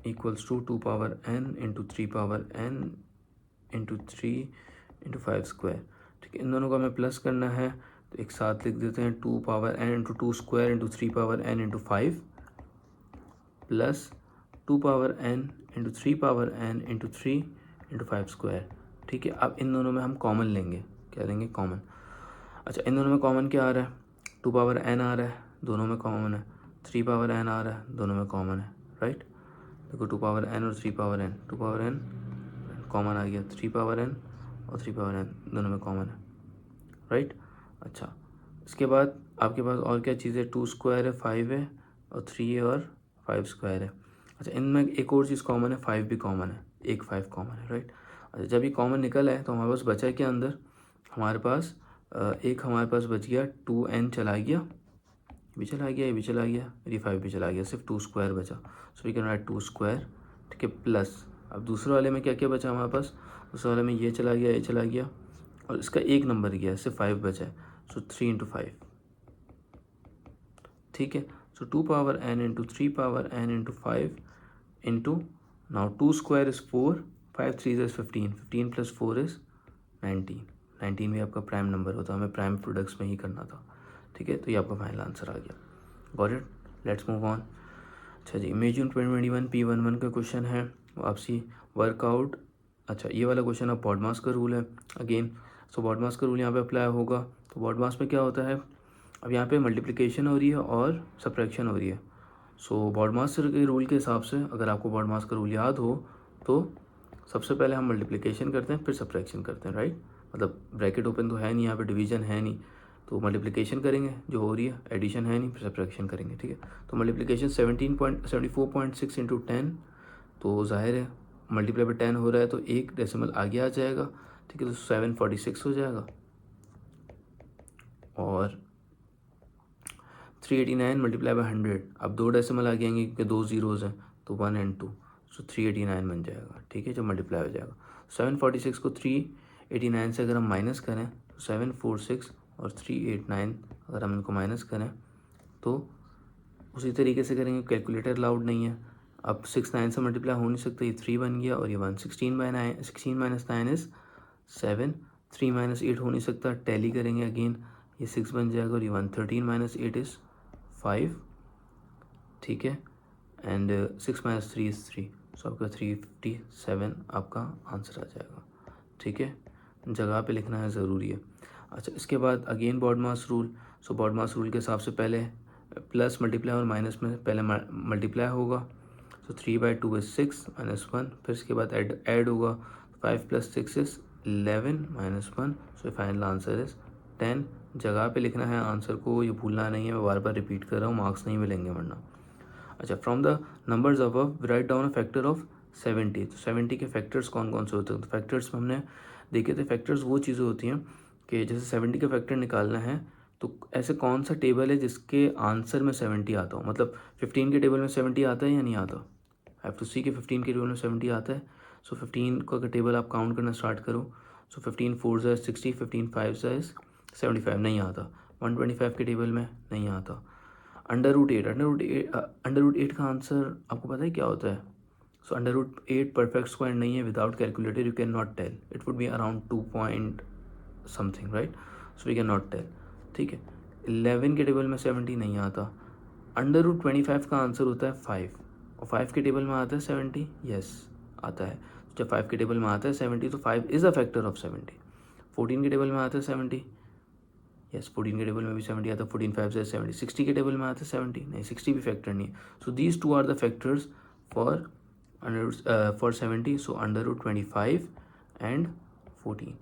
equals to 2 power n into 3 power n into 3 into 5 square. ठीक है, इन दोनों को हमें प्लस करना है, तो एक साथ लिख देते हैं 2 power n into 2 square into 3 power n into 5 plus 2 power n into 3 power n into 3 into 5 square. ठीक है, अब इन दोनों में हम कॉमन लेंगे, क्या लेंगे कॉमन। अच्छा, इन दोनों में कॉमन क्या आ रहा है 2 पावर n आ रहा है, दोनों में कॉमन है। 3 पावर n आ रहा है, दोनों में कॉमन है, राइट। देखो 2 पावर n और 3 power n, 2 power n common आ गया, 3 पावर n और 3 पावर n दोनों में कॉमन है, राइट। अच्छा, इसके बाद आपके पास और क्या चीज़ है, 2 स्क्वायर है, 5 है और 3 है और 5 स्क्वायर है। अच्छा, इनमें एक और चीज़ कॉमन है, 5 भी कॉमन है, एक 5 कॉमन है, राइट। अच्छा, जब ये कॉमन निकल है तो हमारे पास बचा क्या अंदर, हमारे पास एक हमारे पास बच गया 2n चला गया, ये भी चला गया, ये भी चला गया, ये 5 भी चला गया, सिर्फ 2 स्क्वायर बचा। So we can write 2 square. ठीक है, प्लस अब दूसरे वाले में क्या क्या बचा हमारे पास, दूसरे वाले में ये चला गया, ये चला गया, और इसका एक नंबर गया, सिर्फ 5 बचा है। सो 3 इंटू 5। ठीक है, सो 2 power n into 3 power n into 5 into now 2 square is 4, 5 3 is 15, 15 plus 4 is 19, 19 भी आपका प्राइम नंबर होता है, हमें प्राइम प्रोडक्ट्स में ही करना था। ठीक है, तो ये आपका फाइनल आंसर आ गया। Got it? Let's move on. अच्छा जी, इमेजिन 2021 P11 का क्वेश्चन है, वापसी वर्कआउट। अच्छा, ये वाला क्वेश्चन अब बॉडमास का रूल है अगेन। सो बॉडमास का रूल यहाँ पे अप्लाई होगा। तो बॉडमास में क्या होता है, अब यहाँ पे मल्टीप्लिकेशन हो रही है और सब्ट्रैक्शन हो रही है। सो बॉडमास के रूल के हिसाब से अगर आपको बॉडमास का रूल याद हो तो सबसे पहले हम मल्टीप्लिकेशन करते हैं, फिर सब्ट्रैक्शन करते हैं, राइट। मतलब ब्रैकेट ओपन तो है नहीं, यहाँ पे डिवीजन है नहीं, तो मल्टीप्लिकेशन करेंगे जो हो रही है, एडिशन है नहीं, फिर सब्ट्रैक्शन करेंगे। ठीक है, तो मल्टीप्लिकेशन 74.6 इंटू 10, तो जाहिर है मल्टीप्लाई बाई 10 हो रहा है तो एक डेसिमल आगे आ जाएगा। ठीक है, तो 746 हो जाएगा। और 389 मल्टीप्लाई बाई 100, अब 2 डेसिमल आ जाएंगे क्योंकि 2 जीरोज़ हैं, तो 1 and 2, सो 389 बन जाएगा। ठीक है, जब मल्टीप्लाई हो जाएगा 746 को 389 से अगर हम माइनस करें तो 746 और 389 अगर हम इनको माइनस करें तो उसी तरीके से करेंगे, कैलकुलेटर अलाउड नहीं है। अब 6 9 से मल्टीप्लाई हो नहीं सकता, ये 3 बन गया और ये 1, 16 बाई 9, 16 माइनस 9 इज़ 7, 3 माइनस 8 हो नहीं सकता, टैली करेंगे अगेन, ये 6 बन जाएगा और ये 1, 13 माइनस 8 इज़ 5। ठीक है, एंड 6 माइनस 3 इज़ 3, सो आपका 357 आपका आंसर आ जाएगा। ठीक है, जगह पे लिखना है, ज़रूरी है। अच्छा, इसके बाद अगेन बॉडमास रूल। सो बॉडमास रूल के हिसाब से पहले प्लस मल्टीप्लाई और माइनस में पहले मल्टीप्लाई होगा, सो 3/2 इज़ 6 माइनस 1, फिर इसके बाद ऐड होगा, 5 + 6 is 11 minus 1, so final answer is 10। जगह पे लिखना है आंसर को, ये भूलना नहीं है, मैं बार बार रिपीट कर रहा हूँ, मार्क्स नहीं मिलेंगे वरना। अच्छा, from the numbers above write down a factor of 70। तो 70 के फैक्टर्स कौन कौन से होते हैं? तो फैक्टर्स में हमने देखे थे, फैक्टर्स वो चीज़ें होती हैं कि जैसे 70 का फैक्टर निकालना है तो ऐसे कौन सा टेबल है जिसके आंसर में 70 आता हो, मतलब 15 के टेबल में 70 आता है या नहीं आता? हैव टू सी के 15 के टेबल में 70 आता है। सो 15 का अगर टेबल आप काउंट करना स्टार्ट करो, सो 15 4 ज़ा 60, 15 5 ज़ा 75, नहीं आता। 125 के टेबल में नहीं आता। अंडर रूट एट का आंसर आपको पता है क्या होता है? So under root 8 perfect square नहीं है, without calculator you can not tell, it would be around 2 point something, right? So we can not tell, ठीक है। 11 के टेबल में 70 नहीं आता। अंडर रूट 25 का आंसर होता है 5, और 5 के टेबल में आता है 70, यस आता है। जब 5 के टेबल में आता है 70 तो 5 इज़ अ फैक्टर ऑफ 70। 14 के टेबल में आता है 70, यस 14 के टेबल में भी 70 आता है। 14 5 से 70। 60 के टेबल में आता है 70, नहीं 60 भी फैक्टर नहीं है। So these two are the factors for for 70। So under root 25 and 14,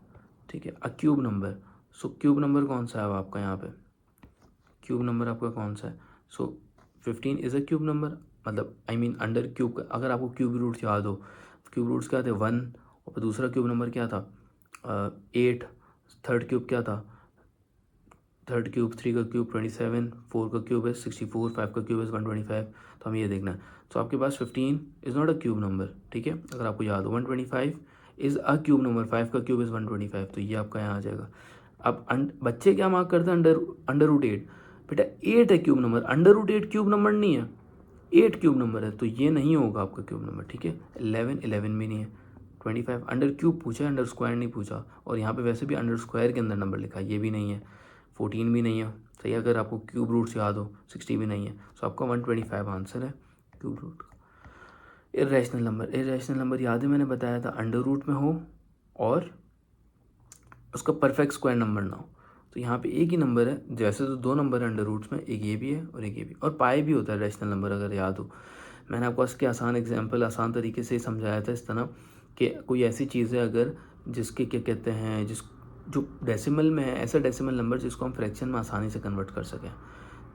ठीक है। A cube number, so cube number कौन सा है आपका यहाँ पे? क्यूब नंबर आपका कौन सा है? सो 15 इज़ अ क्यूब नंबर, मतलब आई मीन अंडर क्यूब। अगर आपको क्यूब रूट्स याद हो, क्यूब रूट्स क्या थे? 1, और फिर दूसरा क्यूब नंबर क्या था? 8। थर्ड क्यूब क्या था? थर्ड क्यूब, 3 का क्यूब 27, 4 का क्यूब है 64, 5 का क्यूब है 125। तो हमें ये देखना है। तो आपके पास 15 is not a cube number, ठीक है, अगर आपको याद हो। 125 इज़ अ क्यूब नंबर, 5 का क्यूब इज़ 125, तो ये आपका यहाँ आ जाएगा। अब बच्चे क्या मार्क करते हैं? Under root 8। बेटा 8 है cube number, under root 8 cube number नहीं है, 8 क्यूब नंबर है, तो ये नहीं होगा आपका क्यूब नंबर, ठीक है। 11 भी नहीं है। 25 अंडर क्यूब पूछा है, अंडर स्क्वायर नहीं पूछा, और यहाँ पे वैसे भी अंडर स्क्वायर के अंदर नंबर लिखा है, ये भी नहीं है। 14 भी नहीं है, सही है, अगर आपको क्यूब रूट्स याद हो। 60 भी नहीं है, सो आपका 125 आंसर है क्यूब रूट का। इरेशनल नंबर याद है, मैंने बताया था अंडर रूट में हो और उसका परफेक्ट स्क्वायर नंबर ना हो। तो यहाँ पे एक ही नंबर है, जैसे तो 2 नंबर है अंडर रूट्स में, एक ये भी है और एक ये भी, और पाए भी होता है रैशनल नंबर, अगर याद हो। मैंने आपको इसके आसान एग्जांपल आसान तरीके से समझाया था इस तरह कि कोई ऐसी चीज़ है अगर जिसके क्या कहते हैं, जो डेसिमल में है, ऐसा डेसिमल नंबर जिसको हम फ्रैक्शन में आसानी से कन्वर्ट कर सकें।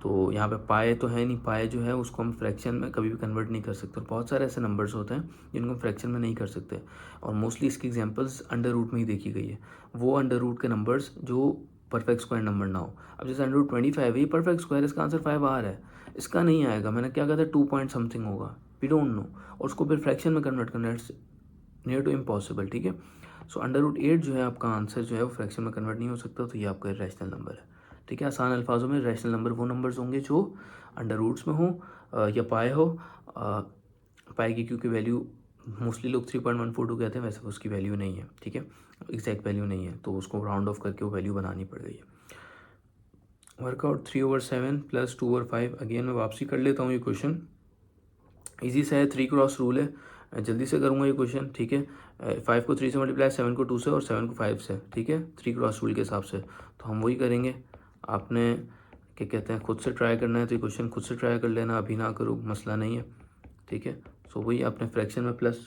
तो यहाँ पे पाए तो है नहीं, पाए जो है उसको हम फ्रैक्शन में कभी भी कन्वर्ट नहीं कर सकते, और बहुत सारे ऐसे नंबर्स होते हैं जिनको हम फ्रैक्शन में नहीं कर सकते, और मोस्टली इसकी एग्जांपल्स अंडर रूट में ही देखी गई है। वो अंडर रूट के नंबर्स जो परफेक्ट स्क्वायर नंबर ना हो। अब जैसे अंडर रूट 25 है, ये परफेक्ट स्क्वायर, इसका आंसर 5 आ रहा है, इसका नहीं आएगा, मैंने क्या कहा था 2 पॉइंट समथिंग होगा, वी डोंट नो, और उसको फिर फ्रैक्शन में कन्वर्ट करना इट्स नियर टू इम्पॉसिबल, ठीक है। सो अंडर रूट 8 जो है आपका आंसर जो है वो फ्रैक्शन में कन्वर्ट नहीं हो सकता, तो ये आपका रैशनल नंबर है, ठीक है। आसान अल्फाजों में रैशनल नंबर वो नंबर्स होंगे जो अंडर रूट्स में हो या पाए हो। पाए की क्योंकि वैल्यू मोस्टली लोग 3.142 कहते हैं, वैसे उसकी वैल्यू नहीं है, ठीक है, एग्जैक्ट वैल्यू नहीं है, तो उसको राउंड ऑफ करके वो वैल्यू बनानी पड़ गई है। वर्कआउट 3/7 प्लस 2/5, अगेन मैं वापसी कर लेता हूँ ये क्वेश्चन, इजी सा है, 3 क्रॉस रूल है, जल्दी से करूँगा ये क्वेश्चन, ठीक है। 5 को 3 से मल्टीप्लाई, 7 को 2 से और 7 को 5 से, ठीक है, 3 क्रॉस रूल के हिसाब से। तो हम वही करेंगे, आपने क्या कहते हैं खुद से ट्राई करना है, तो ये क्वेश्चन खुद से ट्राई कर लेना, अभी ना करो, मसला नहीं है, ठीक है। सो वही आपने फ्रैक्शन में प्लस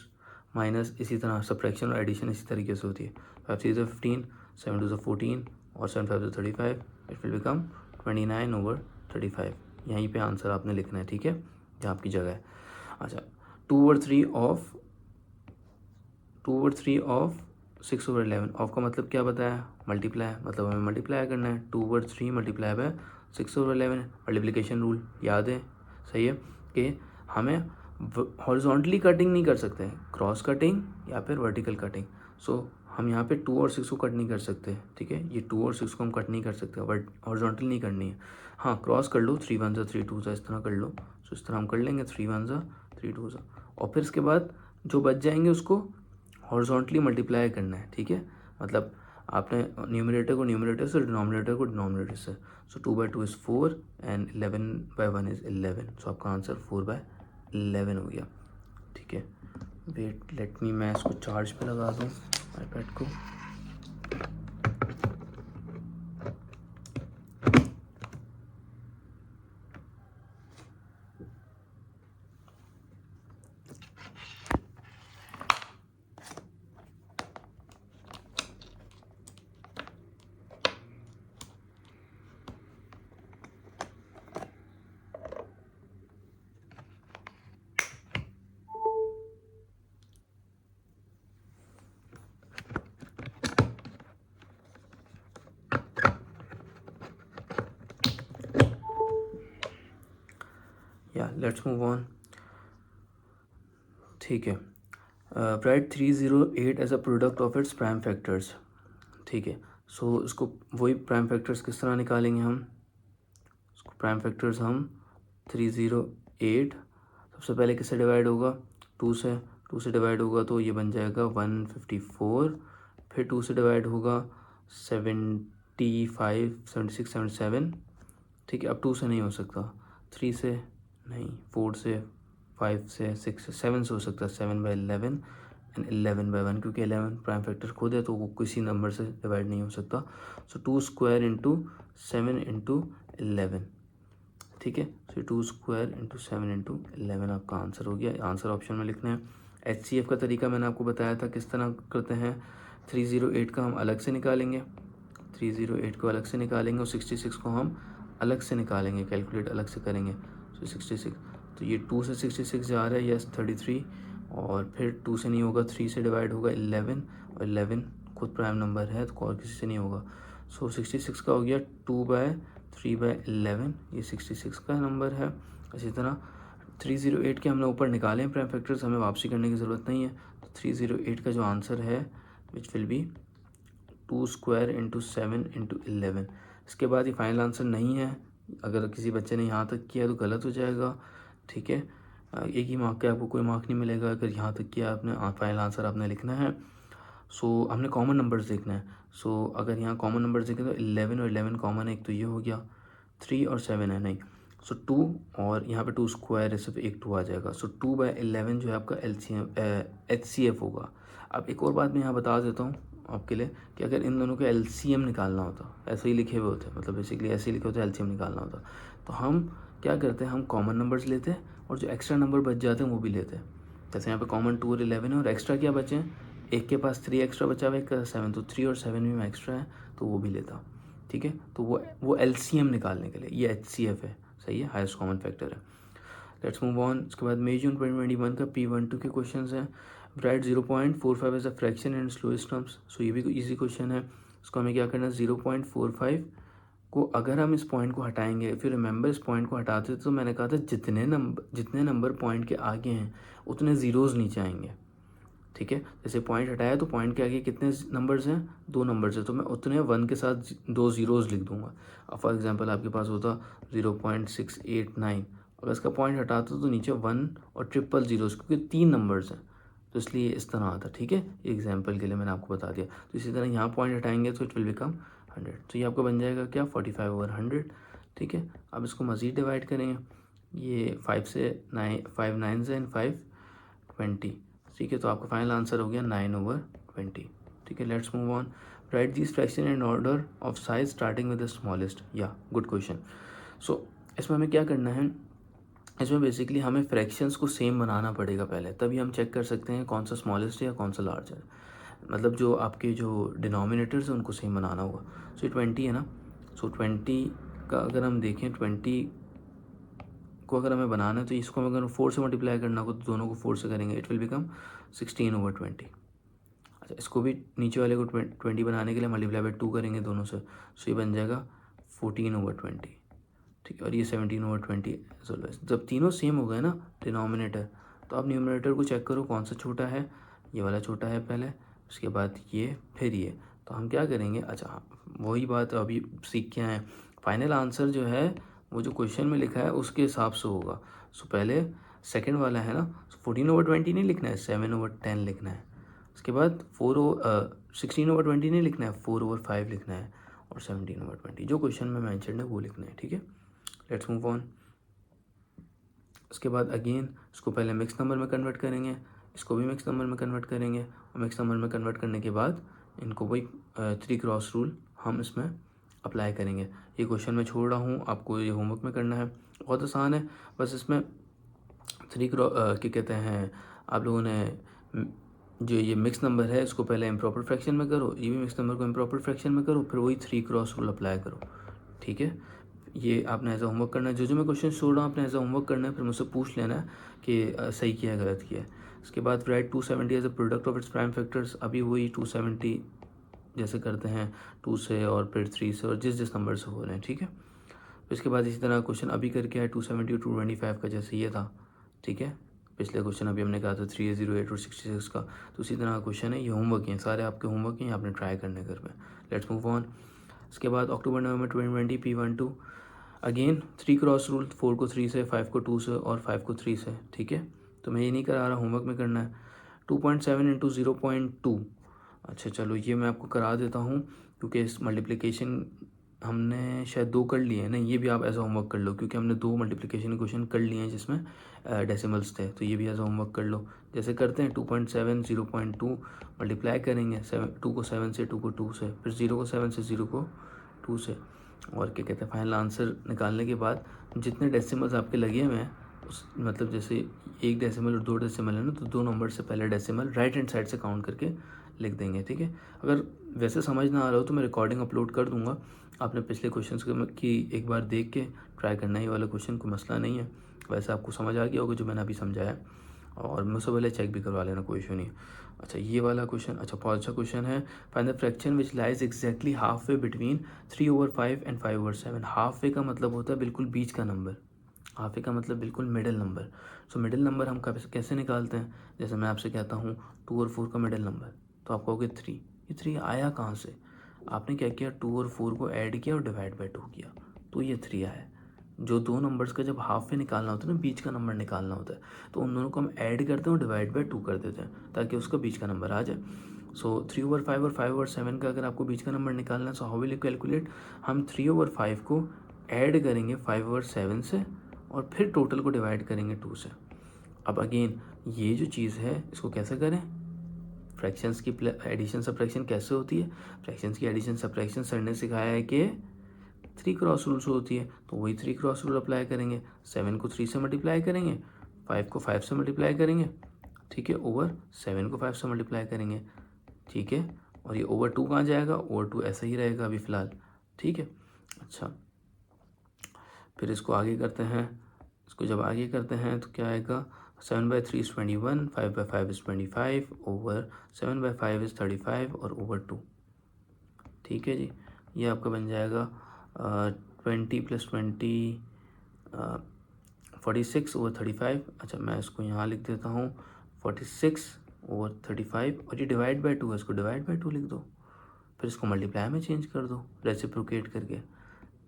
माइनस, इसी तरह सब्ट्रैक्शन और एडिशन इसी तरीके से होती है। 5 3 से 15, 7 2 से 14 और 7 5 से 35, इट विल बिकम 29/35। यहीं पे आंसर आपने लिखना है, ठीक है, जहाँ आपकी जगह है। अच्छा, 2/3 ऑफ 6/11, ऑफ का मतलब क्या बताया? मल्टीप्लाई, मतलब हमें मल्टीप्लाई करना है। 2/3 मल्टीप्लाई बाय 6/11, मल्टीप्लिकेशन रूल याद है, सही है, कि हमें हॉरिजॉन्टली कटिंग नहीं कर सकते, क्रॉस कटिंग या फिर वर्टिकल कटिंग। सो हम यहाँ पे 2 और 6 को कट नहीं कर सकते, ठीक है, ये 2 और 6 को हम कट नहीं कर सकते, बट हॉरिजॉन्टल नहीं करनी है। हाँ, क्रॉस कर लो, 3 1 3 2 इस तरह कर लो। सो इस तरह हम कर लेंगे, 3 1 3 2, और फिर इसके बाद जो बच जाएंगे उसको हॉरिजॉन्टली मल्टीप्लाई करना है, ठीक है, मतलब आपने न्यूमरेटर को न्यूमरेटर से, डिनोमिनेटर को डिनोमिनेटर से। सो 2/2 इज़ 4 एंड 11/1 इज़ 11, सो आपका आंसर 4/11 हो गया, ठीक है। वेट लेट मी, मैं इसको चार्ज पे लगा दूँ आईपैड को। या लेट्स मूव ऑन। ठीक है, right 308 as a product of its prime factors. ठीक है, सो इसको वही प्राइम फैक्टर्स किस तरह निकालेंगे हम, इसको प्राइम फैक्टर्स हम 308 सबसे पहले किससे डिवाइड होगा, 2 से, 2 से डिवाइड होगा तो ये बन जाएगा 154, फिर 2 से डिवाइड होगा 75, 76, 77। ठीक है, अब 2 से नहीं हो सकता, 3 से नहीं, 4 से, 5 से, 6 से, 7 से हो सकता है, 7/11 एंड 11/1, क्योंकि 11 प्राइम फैक्टर खुद है तो वो किसी नंबर से डिवाइड नहीं हो सकता। सो 2 स्क्वायर इंटू 7 इंटू 11। ठीक है, सो 2 स्क्वायर इंटू 7 इंटू 11 आपका आंसर हो गया। आंसर ऑप्शन में लिखना है। HCF का तरीका मैंने आपको बताया था किस तरह करते हैं। 308 का हम अलग से निकालेंगे, 308 को अलग से निकालेंगे और 66 को हम अलग से निकालेंगे, कैलकुलेट अलग से करेंगे। सो 66, तो ये 2 से 66 जा रहा है, यस 33, और फिर 2 से नहीं होगा, 3 से डिवाइड होगा 11, और 11 खुद प्राइम नंबर है तो और किसी से नहीं होगा। सो 66 का हो गया 2/3/11, ये 66 का नंबर है। इसी तरह 308 के हमने ऊपर निकाले हैं प्राइम फैक्टर्स, हमें वापसी करने की ज़रूरत नहीं है। तो 308 का जो आंसर है विच will B 2 square into 7 into 11। इसके बाद ये फाइनल आंसर नहीं है, अगर किसी बच्चे ने यहाँ तक किया तो गलत हो जाएगा। ठीक है, एक ही मार्क का आपको कोई मार्क नहीं मिलेगा अगर यहाँ तक किया आपने, फाइनल आंसर आपने लिखना है। सो हमने कॉमन नंबर्स देखना है। सो अगर यहाँ कॉमन नंबर्स देखें तो 11 और 11 कॉमन है, एक तो ये हो गया, 3 और 7 है नहीं, सो 2, और यहाँ पे 2 स्क्वायर है, सिर्फ एक 2 आ जाएगा। सो 2/11 जो है आपका HCF होगा। अब एक और बात मैं यहाँ बता देता हूँ आपके लिए कि अगर इन दोनों का LCM निकालना होता, ऐसे ही लिखे हुए होते, मतलब बेसिकली ऐसे ही लिखे होते LCM निकालना होता, तो हम क्या करते हैं, हम कॉमन नंबर्स लेते हैं और जो एक्स्ट्रा नंबर बच जाते हैं वो भी लेते हैं। जैसे यहाँ पे कॉमन 2 और 11 है और एक्स्ट्रा क्या बचे हैं, एक के पास 3 एक्स्ट्रा बचा हुआ है, एक का 7, तो 3 और 7 में एक्स्ट्रा है तो वो भी लेता। ठीक है, तो वो LCM निकालने के लिए, ये HCF है, सही है, हाईएस्ट कॉमन फैक्टर है। Let's move on. इसके बाद मई जून 2021 का P12 के क्वेश्चन हैं। Write 0.45 as a fraction and slowest terms. So ये भी इजी क्वेश्चन है। इसको हमें क्या करना है, 0.45 को अगर हम इस पॉइंट को हटाएंगे, फिर रिमेंबर इस पॉइंट को हटाते तो मैंने कहा था जितने नंबर पॉइंट के आगे हैं उतने ज़ीरोज़ नीचे आएंगे। ठीक है, जैसे पॉइंट हटाया तो पॉइंट के आगे कितने नंबर्स हैं, 2 नंबर्स हैं, तो मैं उतने 1 के साथ 2 ज़ीरोज़ लिख दूंगा। अब फॉर एग्जांपल आपके पास होता 0.689, अगर इसका पॉइंट हटाता तो नीचे 1 और ट्रिपल ज़ीरोज़, क्योंकि 3 नंबर्स हैं तो इसलिए इस तरह आता। ठीक है, एग्जाम्पल के लिए मैंने आपको बता दिया। तो इसी तरह यहाँ पॉइंट हटाएंगे तो इट विल बिकम 100, तो ये आपका बन जाएगा क्या, 45/100। ठीक है, अब इसको मज़ीद डिवाइड करेंगे, ये 5 से 9, 5 9 एंड 5 20। ठीक है, तो आपका फाइनल आंसर हो गया 9/20। ठीक है, let's move on. Right this fraction in order of size starting with the smallest. या गुड क्वेश्चन। सो इसमें हमें क्या करना है, इसमें बेसिकली हमें फ्रैक्शंस को सेम बनाना पड़ेगा पहले, तभी हम चेक कर सकते हैं कौन सा स्मॉलेस्ट है या कौन सा लार्ज है। मतलब जो आपके जो डिनोमिनेटर्स हैं उनको सेम बनाना होगा। सो 20 है ना, सो 20 का अगर हम देखें, 20 को अगर हमें बनाना है तो इसको हमें अगर 4 से मल्टीप्लाई करना होगा तो दोनों को 4 से करेंगे, इट विल बिकम 16/20। अच्छा, इसको भी नीचे वाले को 20 बनाने के लिए मल्टीप्लाई बाय 2 करेंगे दोनों से, सो ये बन जाएगा 14/20। ठीक है, और ये 17/20। जब तीनों सेम हो गए ना डिनोमिनेटर, तो आप न्यूमरेटर को चेक करो कौन सा छोटा है, ये वाला छोटा है पहले, उसके बाद ये, फिर ये। तो हम क्या करेंगे, अच्छा वही बात अभी सीख के आए हैं, फाइनल आंसर जो है वो जो क्वेश्चन में लिखा है उसके हिसाब से होगा। सो पहले सेकंड वाला है ना, 14/20 नहीं लिखना है, 7/10 लिखना है। उसके बाद 16/20 नहीं लिखना है, 4/5 लिखना है, और 17/20 जो क्वेश्चन में मैंशन है वो लिखना है। ठीक है, लेट्स मूव ऑन। उसके बाद अगेन इसको पहले मिक्स नंबर में कन्वर्ट करेंगे, इसको भी मिक्स नंबर में कन्वर्ट करेंगे, और मिक्स नंबर में कन्वर्ट करने के बाद इनको वही 3 क्रॉस रूल हम इसमें अप्लाई करेंगे। ये क्वेश्चन मैं छोड़ रहा हूँ, आपको ये होमवर्क में करना है, बहुत आसान है। बस इसमें 3 क्या कहते हैं, आप लोगों ने जो ये मिक्स नंबर है इसको पहले इम्प्रॉपर फ्रैक्शन में करो, ये भी मिक्स नंबर को इम्प्रॉपर फ्रैक्शन में करो, फिर वही 3 क्रॉस रूल अप्लाई करो। ठीक है, ये आपने एज अ होमवर्क करना है, जो मैं क्वेश्चन छोड़ रहा हूँ आपने एज अ होमवर्क करना है, फिर मुझसे पूछ लेना है कि सही किया है गलत किया है। उसके बाद right 270 as a product of its prime factors. अभी वही 270 जैसे करते हैं 2 से और फिर 3 से और जिस जिस नंबर से हो रहे हैं। ठीक है, फिर इसके बाद इसी तरह क्वेश्चन अभी करके है 270 और 225 का, जैसे ये था, ठीक है। पिछले क्वेश्चन अभी हमने कहा था 308 और 66 का, तो उसी तरह का क्वेश्चन है। ये होमवर्क है, सारे आपके होमवर्क हैं, आपने ट्राई करने घर में। Let's move on. इसके बाद अक्टूबर नवंबर 2020 P12 अगेन 3 क्रॉस रूल, 4 को 3 से, 5 को 2 से और 5 को 3 से, ठीक है। तो मैं ये नहीं करा रहा, होमवर्क में करना है। 2.7 इंटू 0.2, अच्छा चलो ये मैं आपको करा देता हूँ, क्योंकि इस मल्टीप्लिकेशन हमने शायद 2 कर लिए हैं। नहीं, ये भी आप एज होमवर्क कर लो, क्योंकि हमने 2 मल्टीप्लिकेशन क्वेश्चन कर लिए हैं जिसमें डेसिमल्स थे, तो ये भी एज होमवर्क कर लो। जैसे करते हैं 2.7 0.2 मल्टीप्लाई करेंगे, 2 को 7 से, 2 को 2 से, फिर 0 को 7 से, 0 को 2 से, और क्या कहते हैं फाइनल आंसर निकालने के बाद जितने डेसिमल्स आपके लगे हुए हैं उस मतलब जैसे 1 डेसिमल और 2 डेसिमल है ना, तो 2 नंबर से पहले डेसिमल राइट हैंड साइड से काउंट करके लिख देंगे, ठीक है। अगर वैसे समझ ना आ रहा हो तो मैं रिकॉर्डिंग अपलोड कर दूंगा, आपने पिछले क्वेश्चन की एक बार देख के ट्राई करना, ही वाला क्वेश्चन कोई मसला नहीं है। वैसे आपको समझ आ गया होगा जो मैंने अभी समझाया, और मुझसे पहले चेक भी करवा लेना, कोई इशू नहीं। अच्छा ये वाला क्वेश्चन, अच्छा बहुत अच्छा क्वेश्चन है। Find the fraction which lies exactly half way between 3/5 and 5/7। Half way का मतलब होता है बिल्कुल बीच का नंबर, हाफ वे का मतलब बिल्कुल middle number. So middle number हम कैसे निकालते हैं, जैसे मैं आपसे कहता हूँ 2 और 4 का मिडिल नंबर, तो आप कहोगे 3। ये 3 आया कहाँ से? आपने क्या किया, 2 और 4 को ऐड किया और डिवाइड बाई 2 किया, तो ये 3 आया। जो 2 नंबर्स का जब हाफ वे निकालना होता है ना, बीच का नंबर निकालना होता है, तो उन दोनों को हम ऐड करते हैं और डिवाइड बाई 2 कर देते हैं ताकि उसका बीच का नंबर आ जाए। सो 3/5 और 5/7 का अगर आपको बीच का नंबर निकालना है, so how will you calculate, हम 3/5 को ऐड करेंगे 5/7 से और फिर टोटल को डिवाइड करेंगे 2 से। अब अगेन ये जो चीज़ है इसको कैसे करें, फ्रैक्शंस की एडिशन सब्ट्रैक्शन कैसे होती है, फ्रैक्शंस की एडिशन सब्ट्रैक्शन सर ने सिखाया है कि 3 क्रॉस रूल से होती है, तो वही 3 क्रॉस रूल अप्लाई करेंगे। 7 को 3 से मल्टीप्लाई करेंगे, 5 को 5 से मल्टीप्लाई करेंगे, ठीक है, ओवर 7 को 5 से मल्टीप्लाई करेंगे, ठीक है। और ये ओवर 2 कहाँ जाएगा, ओवर 2 ऐसा ही रहेगा अभी फ़िलहाल, ठीक है। अच्छा फिर इसको आगे करते हैं, इसको जब आगे करते हैं तो क्या आएगा, 7/3 इज़ 21, 5/5 इज़ 25, ओवर 7/5 इज़ 35 और ओवर 2, ठीक है जी। ये आपका बन जाएगा 20 + 20 46 ओवर 35। अच्छा मैं इसको यहाँ लिख देता हूँ 46 ओवर 35, और ये डिवाइड बाई 2 है, इसको डिवाइड बाई 2 लिख दो, फिर इसको मल्टीप्लाई में चेंज कर दो रेसिप्रोकेट करके,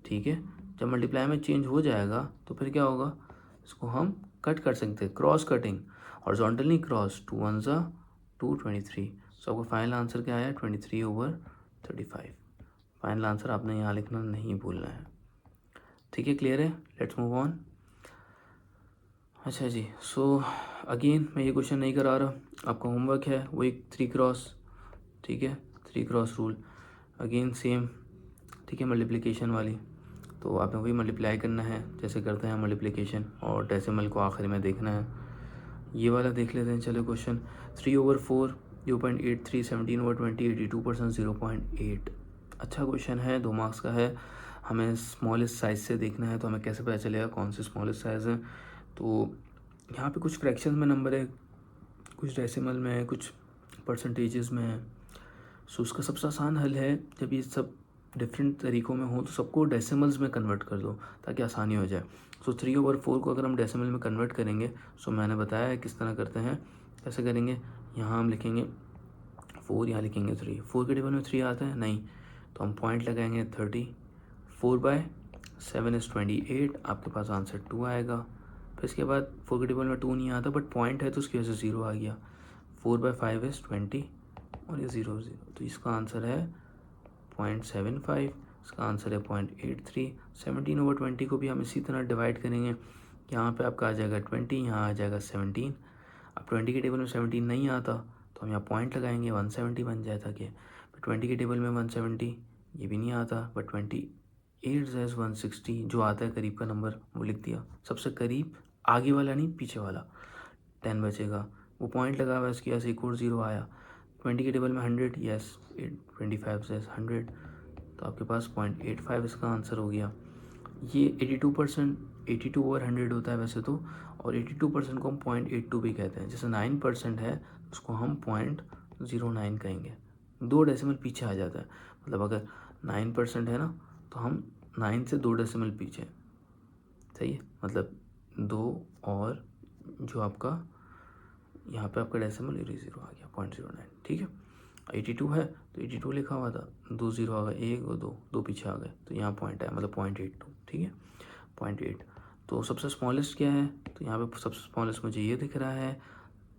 ठीक है। जब मल्टीप्लाई में चेंज हो जाएगा तो फिर क्या होगा, इसको हम कट कर सकते हैं, क्रॉस कटिंग, हॉरिजॉन्टल नहीं क्रॉस, 2 1 ज़ा 2 23। सो आपका फाइनल आंसर क्या आया, 23/35। फाइनल आंसर आपने यहाँ लिखना नहीं भूलना है, ठीक है, क्लियर है। Let's move on. अच्छा जी, सो अगेन मैं ये क्वेश्चन नहीं करा रहा, आपका होमवर्क है वो एक 3 क्रॉस, ठीक है, 3 क्रॉस रूल अगेन सेम, ठीक है, मल्टीप्लिकेशन वाली, तो आपने वही मल्टीप्लाई करना है जैसे करते हैं मल्टीप्लिकेशन, और डेसिमल को आखिर में देखना है। ये वाला देख लेते हैं, चलो क्वेश्चन 3/4 0.83, 17/20 82%, 0.8। अच्छा क्वेश्चन है, 2 मार्क्स का है, हमें स्मॉलेस्ट साइज से देखना है, तो हमें कैसे पता चलेगा कौन से स्मॉलेस्ट साइज़ है। तो यहाँ पे कुछ फ्रैक्शन में नंबर है, कुछ डेसिमल में है, कुछ परसेंटेजेस में है। सो उसका सबसे आसान हल है, जब ये सब डिफरेंट तरीक़ों में हो तो सबको डेसिमल्स में कन्वर्ट कर दो ताकि आसानी हो जाए। सो 3/4 को अगर हम डेसिमल में कन्वर्ट करेंगे, सो मैंने बताया है किस तरह करते हैं, कैसे करेंगे। यहाँ हम लिखेंगे 4, यहाँ लिखेंगे 3, 4 के टेबल में 3 आता है नहीं, तो हम पॉइंट लगाएंगे 30, 4/7 इज़ 28, आपके पास आंसर 2 आएगा। फिर इसके बाद 4 के टेबल में 2 नहीं आता, बट पॉइंट है तो उसकी वजह से 0 आ गया, 4/5 इज़ 20 और ये 0 0, तो इसका आंसर है 0.75, इसका आंसर है 0.83। 17/20 को भी हम इसी तरह डिवाइड करेंगे, यहाँ पे आपका आ जाएगा 20, यहाँ आ जाएगा 17। अब 20 के टेबल में 17 नहीं आता तो हम यहाँ पॉइंट लगाएंगे, 170 बन जाए था कि, 20 के टेबल में 170 ये भी नहीं आता, बट 28 + 160 जो आता है करीब का नंबर वो लिख दिया, सबसे करीब, आगे वाला नहीं पीछे वाला, 10 बचेगा, वो पॉइंट लगा हुआ है, इसकी वजह से एक और 0 आया। 20 के टेबल में 100, यस 25 से 100, तो आपके पास 0.85 इसका आंसर हो गया। ये 82%, 82/100 होता है वैसे तो, और 82% को हम 0.82 भी कहते हैं। जैसे 9% है उसको हम 0.09 कहेंगे, 2 डेसिमल पीछे आ जाता है, मतलब अगर 9% है ना तो हम 9 से 2 डेसिमल पीछे, सही है, मतलब 2 और जो आपका यहाँ पे आपका डेसिमल 0 आ गया 0.09, ठीक है। 82 है तो 82 लिखा हुआ था, 2 0 आ गए, 1 और 2 पीछे आ गए, तो यहाँ पॉइंट आया, मतलब 0.82, ठीक है, 0.8। तो सबसे स्मॉलेस्ट क्या है, तो यहाँ पे सबसे स्मॉलेस्ट मुझे ये दिख रहा है,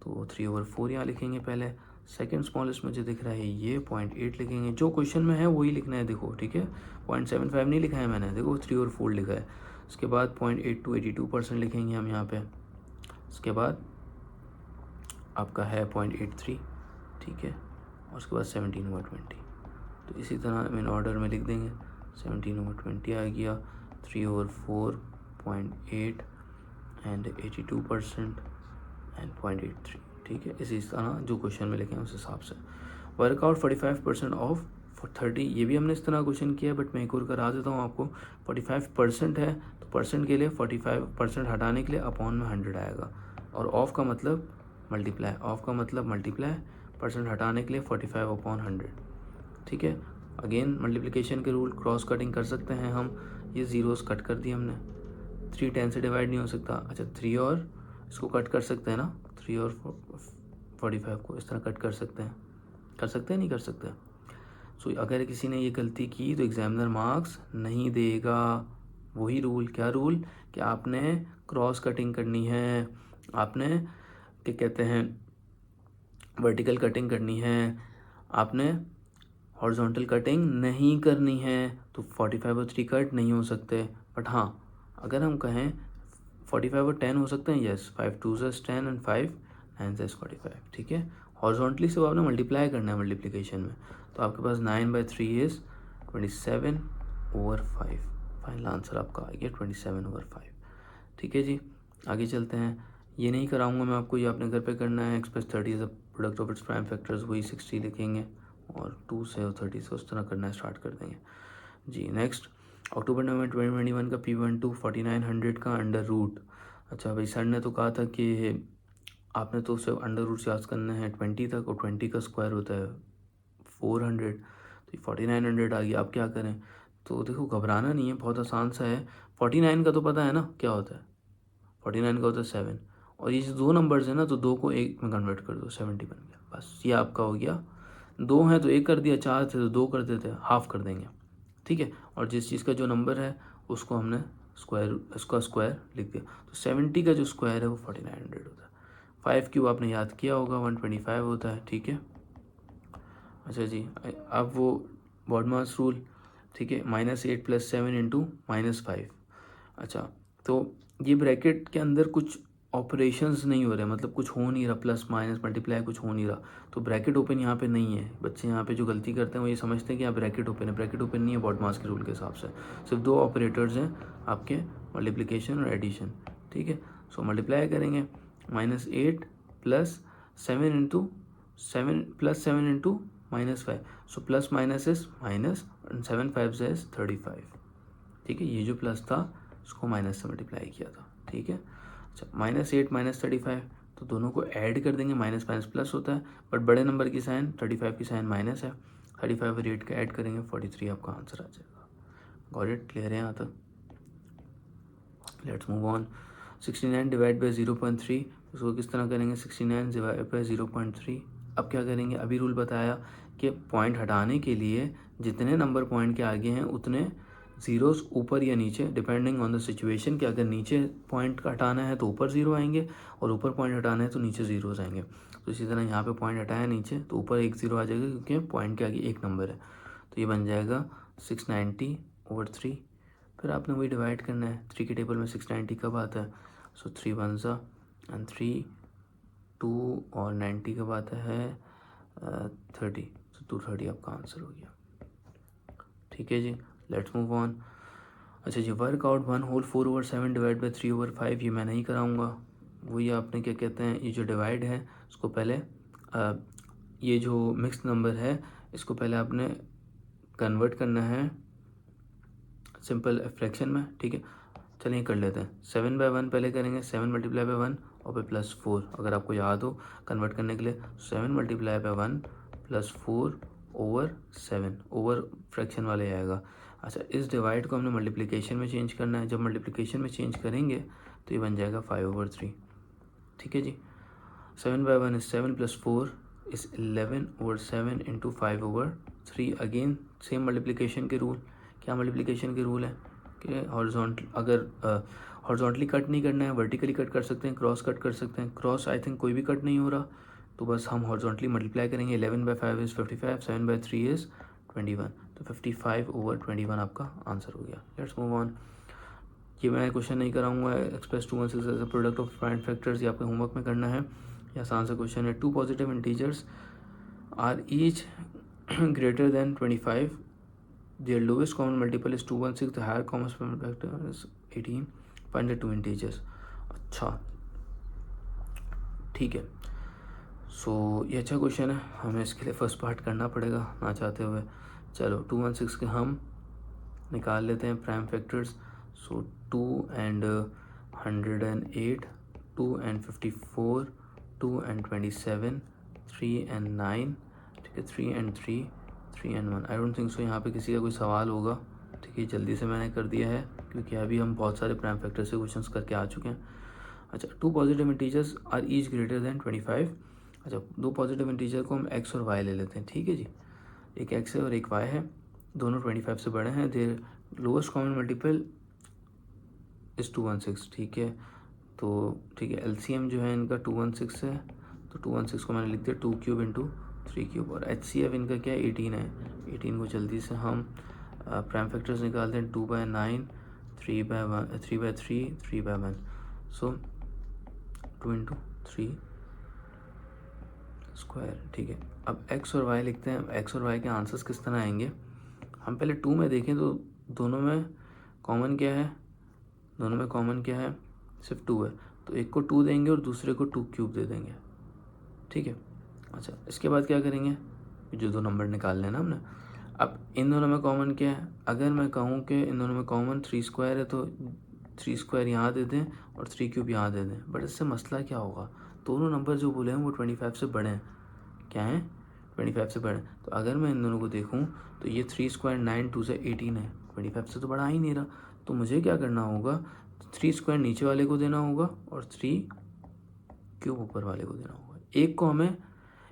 तो 3/4 यहाँ लिखेंगे पहले। सेकंड स्मॉलेस्ट मुझे दिख रहा है ये, 0.8 लिखेंगे, जो क्वेश्चन में है वही लिखना है, देखो, ठीक है। 0.75 नहीं लिखा है मैंने, देखो 3/4 लिखा है। उसके बाद 0.82 82% लिखेंगे हम यहाँ पे। उसके बाद आपका है 0.83, ठीक है, और उसके बाद 17/20, तो इसी तरह इन ऑर्डर में लिख देंगे। 17/20 आ गया, 3/4, 0.8 एंड 82% एंड 0.83, ठीक है। इसी तरह जो क्वेश्चन में लिखे हैं उस हिसाब से। वर्कआउट 45% ऑफ 30, ये भी हमने इस तरह क्वेश्चन किया है, बट मैं एक और करा देता हूँ आपको। 45% है तो परसेंट के लिए 45% हटाने के लिए अपॉन में 100 आएगा, और ऑफ का मतलब मल्टीप्लाई, ऑफ का मतलब मल्टीप्लाई, परसेंट हटाने के लिए 45/100, ठीक है। अगेन मल्टीप्लिकेशन के रूल, क्रॉस कटिंग कर सकते हैं हम, ये जीरोस कट कर दिए हमने। 3 10 से डिवाइड नहीं हो सकता, अच्छा 3 और इसको कट कर सकते हैं ना, 3 और 45 को इस तरह कट कर सकते हैं, नहीं कर सकते। सो अगर किसी ने ये गलती की तो एग्जामिनर मार्क्स नहीं देगा। वही रूल, क्या रूल, कि आपने क्रॉस कटिंग करनी है, आपने क्या कहते हैं वर्टिकल कटिंग करनी है, आपने हॉरिजॉन्टल कटिंग नहीं करनी है, तो 45/3 कट नहीं हो सकते। बट हाँ, अगर हम कहें 45/10 हो सकते हैं, यस, 5 2 is 10 एंड 5 9 is 45, ठीक है। हॉरिजॉन्टली से आपने मल्टीप्लाई करना है मल्टीप्लिकेशन में, तो आपके पास 9/3 इज 27/5, फाइनल आंसर आपका आ गया 27/5, ठीक है जी। आगे चलते हैं, ये नहीं कराऊंगा मैं आपको, ये आपने घर पे करना है। Express 30 is the product of its prime factors, वही 60 लिखेंगे और 2 से और 30 से उस तरह करना स्टार्ट कर देंगे जी। नेक्स्ट, अक्टूबर नवंबर 2021 का P12 4900 का अंडर रूट। अच्छा भाई, सर ने तो कहा था कि आपने तो सिर्फ अंडर रूट याद करना है 20 तक, और 20 का स्क्वायर होता है 400, तो 4900 आ गया। आप क्या करें, तो देखो घबराना नहीं है, बहुत आसान सा है। 49 का तो पता है ना क्या होता है, 49 का होता है 7, और ये जो 2 नंबर्स हैं ना, तो 2 को 1 में कन्वर्ट कर दो, 70 बन गया, बस ये आपका हो गया। 2 हैं तो 1 कर दिया, 4 थे तो 2 कर देते, हाफ कर देंगे, ठीक है। और जिस चीज़ का जो नंबर है उसको हमने स्क्वायर, उसका स्क्वायर लिख दिया, तो 70 का जो स्क्वायर है वो 4900 होता है। 5 क्यूब आपने याद किया होगा 125 होता है, ठीक है। अच्छा जी, अब वो बॉडमास रूल, ठीक है, -8 + 7 × -5। अच्छा, तो ये ब्रैकेट के अंदर कुछ ऑपरेशंस नहीं हो रहे, मतलब कुछ हो नहीं रहा, प्लस माइनस मल्टीप्लाई कुछ हो नहीं रहा, तो ब्रैकेट ओपन यहाँ पे नहीं है। बच्चे यहाँ पे जो गलती करते हैं वो ये समझते हैं कि यहाँ ब्रैकेट ओपन है, ब्रैकेट ओपन नहीं है बॉडमास के रूल के हिसाब से। सिर्फ 2 ऑपरेटर्स हैं आपके, मल्टीप्लिकेशन और एडिशन, ठीक है। सो मल्टीप्लाई करेंगे, -8 + 7 × 7 + 7 × -5, so plus minus is minus, 7 5 is 35, ठीक है। ये जो प्लस था उसको माइनस से मल्टीप्लाई किया था, ठीक है। अच्छा, -8 -35, तो दोनों को ऐड कर देंगे, माइनस माइनस प्लस होता है, बट बड़े नंबर की साइन 35 की साइन माइनस है, 35 और 8 का ऐड करेंगे 43 आपका आंसर आ जाएगा। गॉट इट, क्लियर है यहाँ तक? Let's move on. 69 divide by 0.3, उसको किस तरह करेंगे, 69 डिवाइड बाई 0.3। अब क्या करेंगे, अभी रूल बताया कि पॉइंट हटाने के लिए जितने नंबर पॉइंट के आगे हैं उतने ज़ीरोस ऊपर या नीचे, डिपेंडिंग ऑन द सिचुएशन, कि अगर नीचे पॉइंट हटाना है तो ऊपर 0 आएंगे, और ऊपर पॉइंट हटाना है तो नीचे ज़ीरोस आएंगे। तो इसी तरह यहाँ पे पॉइंट हटाया नीचे तो ऊपर 1 0 आ जाएगा, क्योंकि पॉइंट के आगे एक नंबर है, तो ये बन जाएगा 690/3। फिर आपने वही डिवाइड करना है, 3 के टेबल में 690 कब आता है, सो 3 1 सा एंड 3 2 और 90 कब आता है 30, सो 230 आपका आंसर हो गया, ठीक है जी। Let's move on. अच्छा जी, वर्कआउट 1/4/7 डिवाइड बाई 3/5, ये मैं नहीं कराऊंगा। वही आपने क्या कहते हैं, ये जो डिवाइड है उसको पहले ये जो मिक्स नंबर है इसको पहले आपने कन्वर्ट करना है सिंपल फ्रैक्शन में, ठीक है। चलिए कर लेते हैं, 7/1 पहले करेंगे, 7 × 1 और फिर +4, अगर आपको याद हो कन्वर्ट करने के लिए 7 × 1 +4/7 ओवर फ्रैक्शन वाले आएगा। अच्छा, इस डिवाइड को हमने मल्टीप्लिकेशन में चेंज करना है। जब मल्टीप्लिकेशन में चेंज करेंगे तो ये बन जाएगा 5/3। ठीक है जी। 7/1 is 7 + 4 is 11/7 into 5/3। Again same multiplication के रूल। क्या मल्टीप्लिकेशन के रूल है कि हॉरिजॉन्टल, अगर हॉरिजॉन्टली कट नहीं करना है, वर्टिकली कट कर सकते हैं, क्रॉस कट कर सकते हैं। क्रॉस आई थिंक कोई भी कट नहीं हो रहा, तो बस हम हॉरिजॉन्टली मल्टीप्लाई करेंगे। 11/5 इज़ 55, 7/3 इज़ 21, तो 55/21 आपका आंसर हो गया। Let's move on. ये मैं क्वेश्चन नहीं कराऊंगा। Express 216 as a product of prime factors, ये आपके होमवर्क में करना है। ये आसान सा क्वेश्चन है। 2 positive integers are each greater than 25, their lowest common multiple is 216, the higher common factor is 18, find the two integers। अच्छा ठीक है, सो ये अच्छा क्वेश्चन है, हमें इसके लिए फर्स्ट पार्ट करना पड़ेगा ना चाहते हुए। चलो 216 के हम निकाल लेते हैं prime factors. So 2 and 108, 2 and 54, 2 and 27, 3 and 9, ठीक है, 3 and 3, 3 and 1। I don't think so यहाँ पे किसी का कोई सवाल होगा। ठीक है, जल्दी से मैंने कर दिया है क्योंकि अभी हम बहुत सारे प्राइम फैक्टर से क्वेश्चंस करके आ चुके हैं। अच्छा, 2 positive integers are each greater than 25। अच्छा, 2 पॉजिटिव इंटीजर को हम x और y ले लेते हैं। ठीक है जी, एक x है और एक y है, दोनों 25 से बड़े हैं। Their lowest common multiple is 216। ठीक है, तो ठीक है, एलसीएम जो है इनका 216 है, तो 216 को मैंने लिख दिया 2 क्यूब इंटू 3 क्यूब। और HCF इनका क्या है, 18 है। 18 को जल्दी से हम प्राइम फैक्टर्स निकालते हैं। 2/9, 3/1, 3/3, 3/1, सो 2 इंटू 3 स्क्वायर। ठीक है, अब x और y लिखते हैं। x और y के आंसर्स किस तरह आएंगे, हम पहले 2 में देखें तो दोनों में कॉमन क्या है, दोनों में कॉमन क्या है, सिर्फ 2 है, तो एक को 2 देंगे और दूसरे को 2 क्यूब दे देंगे। ठीक है, अच्छा इसके बाद क्या करेंगे, जो 2 नंबर निकाल लेना हमने। अब इन दोनों में कॉमन क्या है, अगर मैं कहूँ कि इन दोनों में कॉमन 3 स्क्वायर है तो 3 स्क्वायर यहाँ दे दें और 3 क्यूब यहाँ दे दें। बट इससे मसला क्या होगा, दोनों नंबर जो बोले हैं वो 25 से बड़े हैं। क्या हैं, 25 से बड़े। तो अगर मैं इन दोनों को देखूँ तो ये 3 स्क्वायर 9, 2 से 18 है, 25 से तो बड़ा ही नहीं रहा। तो मुझे क्या करना होगा, 3 स्क्वायर नीचे वाले को देना होगा और 3 क्यूब ऊपर वाले को देना होगा। एक को हमें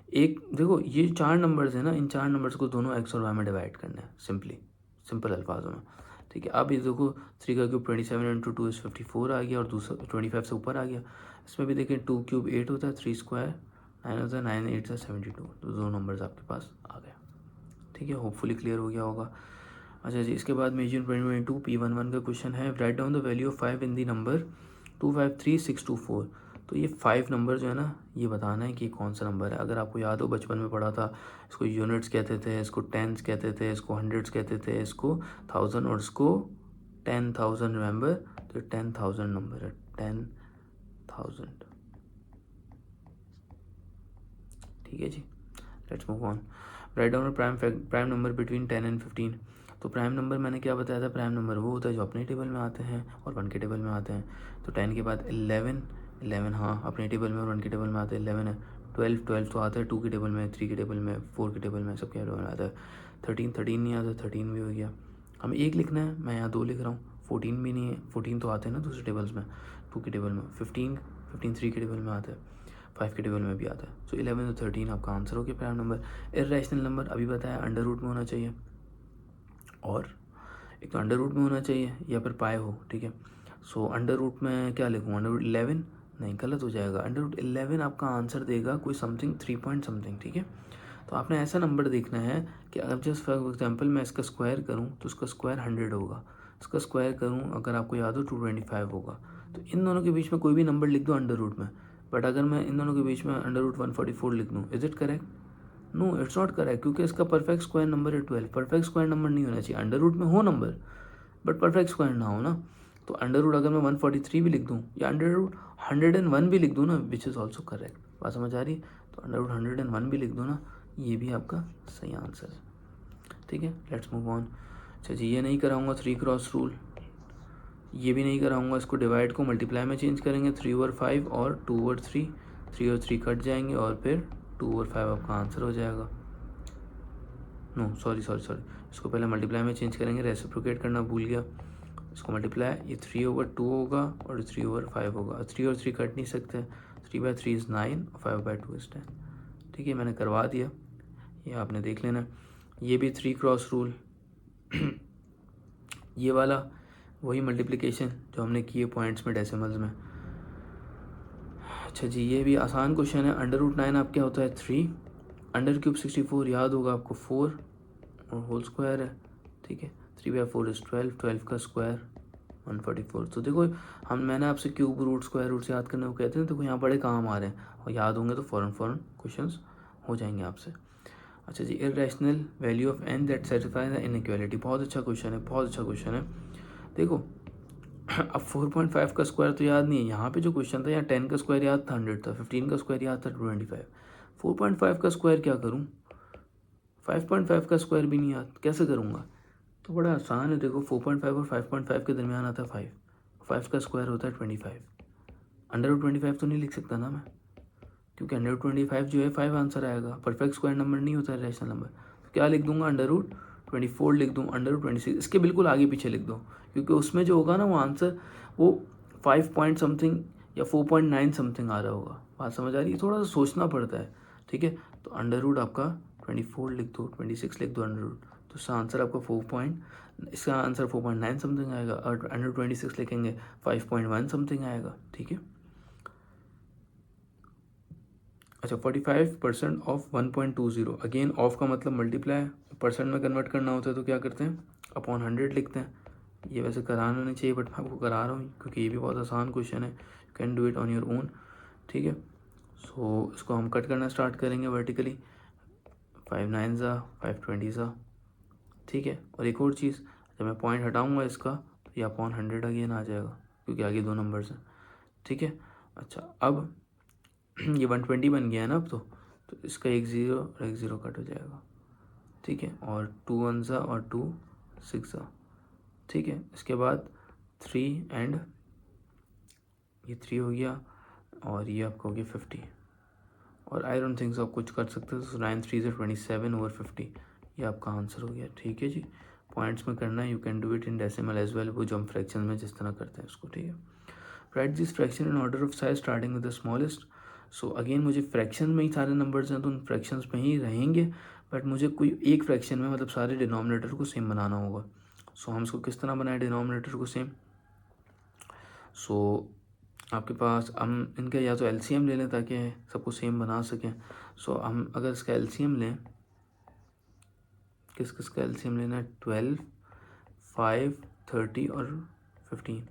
एक, देखो ये 4 नंबर्स हैं ना, इन 4 नंबर्स को दोनों x और y में डिवाइड करना है, सिंपल अल्फाजों में। ठीक है, अब ये देखो 3 का क्यूब 27 इंटू 2 इज़ 54 आ गया और दूसरा 25 से ऊपर आ गया। इसमें भी देखें 2 क्यूब 8 होता है, 3 स्क्वायर 9 होता है, 9 8 72, तो 2 नंबर्स आपके पास आ गए। ठीक है, होपफुली क्लियर हो गया होगा। अच्छा जी, इसके बाद मेजर 2022 P11 का क्वेश्चन है। Write down the value of 5 in the number 253624। तो ये 5 नंबर जो है ना, ये बताना है कि कौन सा नंबर है। अगर आपको याद हो, बचपन में पढ़ा था, इसको यूनिट्स कहते थे, इसको टेंस कहते थे, इसको हंड्रेड्स कहते थे, इसको 1000 और इसको 10,000। रिमेंबर, तो 10,000 नंबर है, 10,000। ठीक है जी, let's move on. Write down prime number between 10 and 15। तो प्राइम नंबर मैंने क्या बताया था, प्राइम नंबर वो होता है जो अपने टेबल में आते हैं और 1 के टेबल में आते हैं। तो 10 के बाद 11, हाँ अपने टेबल में और 1 के टेबल में आते हैं। 11 है। 12 तो आता है 2 के टेबल में, 3 के टेबल में, 4 के टेबल में, सबके टेबल में आता है। 13 नहीं आता, 13 भी हो गया। हमें 1 लिखना है, मैं यहाँ 2 लिख रहा हूँ। 14 भी नहीं है, 14 तो आते हैं ना दूसरे टेबल्स में, 2 के टेबल में। 15 3 के टेबल में आता है, 5 के टेबल में भी आता है। सो 11 तो 13 आपका आंसर हो गया प्राइम नंबर। इर्रेशनल नंबर अभी बताया अंडर रूट में होना चाहिए, और एक तो अंडर रूट में होना चाहिए या फिर पाए हो। ठीक है, सो अंडर रूट में क्या लिखूँ, अंडर रूट 11 नहीं, गलत हो जाएगा। अंडर रूट 11 आपका आंसर देगा कोई समथिंग 3 पॉइंट समथिंग। ठीक है, तो आपने ऐसा नंबर देखना है कि अगर जस्ट फॉर एग्जाम्पल मैं इसका स्क्वायर करूँ तो उसका स्क्वायर 100 होगा, इसका स्क्वायर करूँ अगर आपको याद हो 225 होगा। तो इन दोनों के बीच में कोई भी नंबर लिख दो अंडर रूट में। बट अगर मैं इन दोनों के बीच में अंडर रूट 144 लिख दूँ, is it correct? No, it's not correct, क्योंकि इसका परफेक्ट स्क्वायर नंबर है 12। परफेक्ट स्क्वायर नंबर नहीं होना चाहिए, अंडर रूट में हो नंबर बट परफेक्ट स्क्वायर ना हो ना। तो अंडर रूट अगर मैं 143 भी लिख दूँ या अंडर रूट 101 भी लिख दूँ ना, विच इज़ ऑल्सो करेक्ट। बात समझ आ रही है? तो अंडर रूट 101 भी लिख दो ना, ये भी आपका सही आंसर है। ठीक है, लेट्स मूव ऑन। अच्छा जी, ये नहीं कराऊंगा 3 क्रॉस रूल, ये भी नहीं कराऊंगा। इसको डिवाइड को मल्टीप्लाई में चेंज करेंगे, 3/5 और 2/3, 3 और 3 कट जाएंगे और फिर 2/5 आपका आंसर हो जाएगा। नो सॉरी, इसको पहले मल्टीप्लाई में चेंज करेंगे, रेसिप्रोकेट करना भूल गया। इसको मल्टीप्लाई, ये 3/2 होगा और 3/5 होगा। 3 और 3 कट नहीं सकते, 3/3 इज़ 9 और 5/2 इज़ 10। ठीक है, मैंने करवा दिया, ये आपने देख लेना। ये भी 3 क्रॉस रूल ये वाला वही मल्टीप्लिकेशन जो हमने की है पॉइंट्स में, डेसिमल्स में। अच्छा जी, ये भी आसान क्वेश्चन है। √9 आप क्या होता है 3, √³ 64 याद होगा आपको 4 और होल स्क्वायर है। ठीक है, 3/4 इज़ 12, 12 का स्क्वायर 144। तो देखो मैंने आपसे क्यूब रूट स्क्वायर रूट से याद करने को कहते हैं, तो यहाँ बड़े काम आ रहे हैं और याद होंगे तो फ़ौरन क्वेश्चंस हो जाएंगे आपसे। अच्छा जी, irrational value of n that satisfy the inequality, बहुत अच्छा क्वेश्चन है, बहुत अच्छा क्वेश्चन है। देखो अब 4.5 का स्क्वायर तो याद नहीं है, यहाँ पे जो क्वेश्चन था यहाँ 10 का स्क्वायर याद था 100 था, 15 का स्क्वायर याद था 25, 4.5 का स्क्वायर क्या करूँ, 5.5 का स्क्वायर भी नहीं याद, कैसे करूँगा। तो बड़ा आसान है, देखो 4.5 और 5.5 के दरमियान आता है 5 का स्क्वायर होता है 25, √25 तो नहीं लिख सकता ना मैं, क्योंकि 125 जो है 5 आंसर आएगा, परफेक्ट स्क्वायर नंबर नहीं होता है रैशनल नंबर। तो क्या लिख दूंगा, √24 लिख दूँ, √26 इसके बिल्कुल आगे पीछे लिख दो, क्योंकि उसमें जो होगा ना वो आंसर वो 5 पॉइंट समथिंग या 4.9 समथिंग आ रहा होगा। बात समझ आ रही है, थोड़ा सा सोचना पड़ता है। ठीक है, तो √ आपका 24 लिख दो, 26 लिख दो √ तो इसका आंसर आपका इसका आंसर 4.9 समथिंग आएगा, और 126 लिखेंगे 5.1 समथिंग आएगा। ठीक है, अच्छा 45% ऑफ 1.20, अगेन ऑफ का मतलब मल्टीप्लाई, परसेंट में कन्वर्ट करना होता है तो क्या करते हैं, अपॉन 100 लिखते हैं। ये वैसे कराना नहीं चाहिए बट मैं आपको करा रहा हूँ क्योंकि ये भी बहुत आसान क्वेश्चन है, you can do it on your own. ठीक है, सो इसको हम कट करना स्टार्ट करेंगे वर्टिकली, 5 9 ज़ा 5 20 ज़ा। ठीक है, और एक और चीज़, जब मैं पॉइंट हटाऊँगा इसका तो ये अपॉन 100 अगेन आ जाएगा, क्योंकि आगे 2 नंबर्स हैं। ठीक है, अच्छा अब ये 120 बन गया है ना अब तो इसका 1 0 और 1 0 कट हो जाएगा। ठीक है, और 2 1 ज़ा और 2 6 ज़ा। ठीक है, इसके बाद 3 एंड ये 3 हो गया और ये आपका हो गया 50, और आई डोंट थिंक सो आप कुछ कर सकते हो। 9 3 से 27/50 ये आपका आंसर हो गया। ठीक है जी, पॉइंट्स में करना है, you can do it in decimal as well, वो जो हम फ्रैक्शन में जिस तरह करते हैं उसको। ठीक है, right this fraction in order of size starting with the smallest. So again मुझे फ्रैक्शन में ही सारे नंबर्स हैं तो उन फ्रैक्शंस में ही रहेंगे, बट मुझे कोई एक फ्रैक्शन में मतलब सारे डिनोमिनेटर को सेम बनाना होगा। सो हम इसको किस तरह बनाए डिनोमिनेटर को सेम। सो आपके पास हम इनका या तो एलसीएम ले लें ताकि सबको सेम बना सकें। सो हम अगर इसका एलसीएम लें, किस किस का एलसीएम लेना है, 12 5 30 और 15।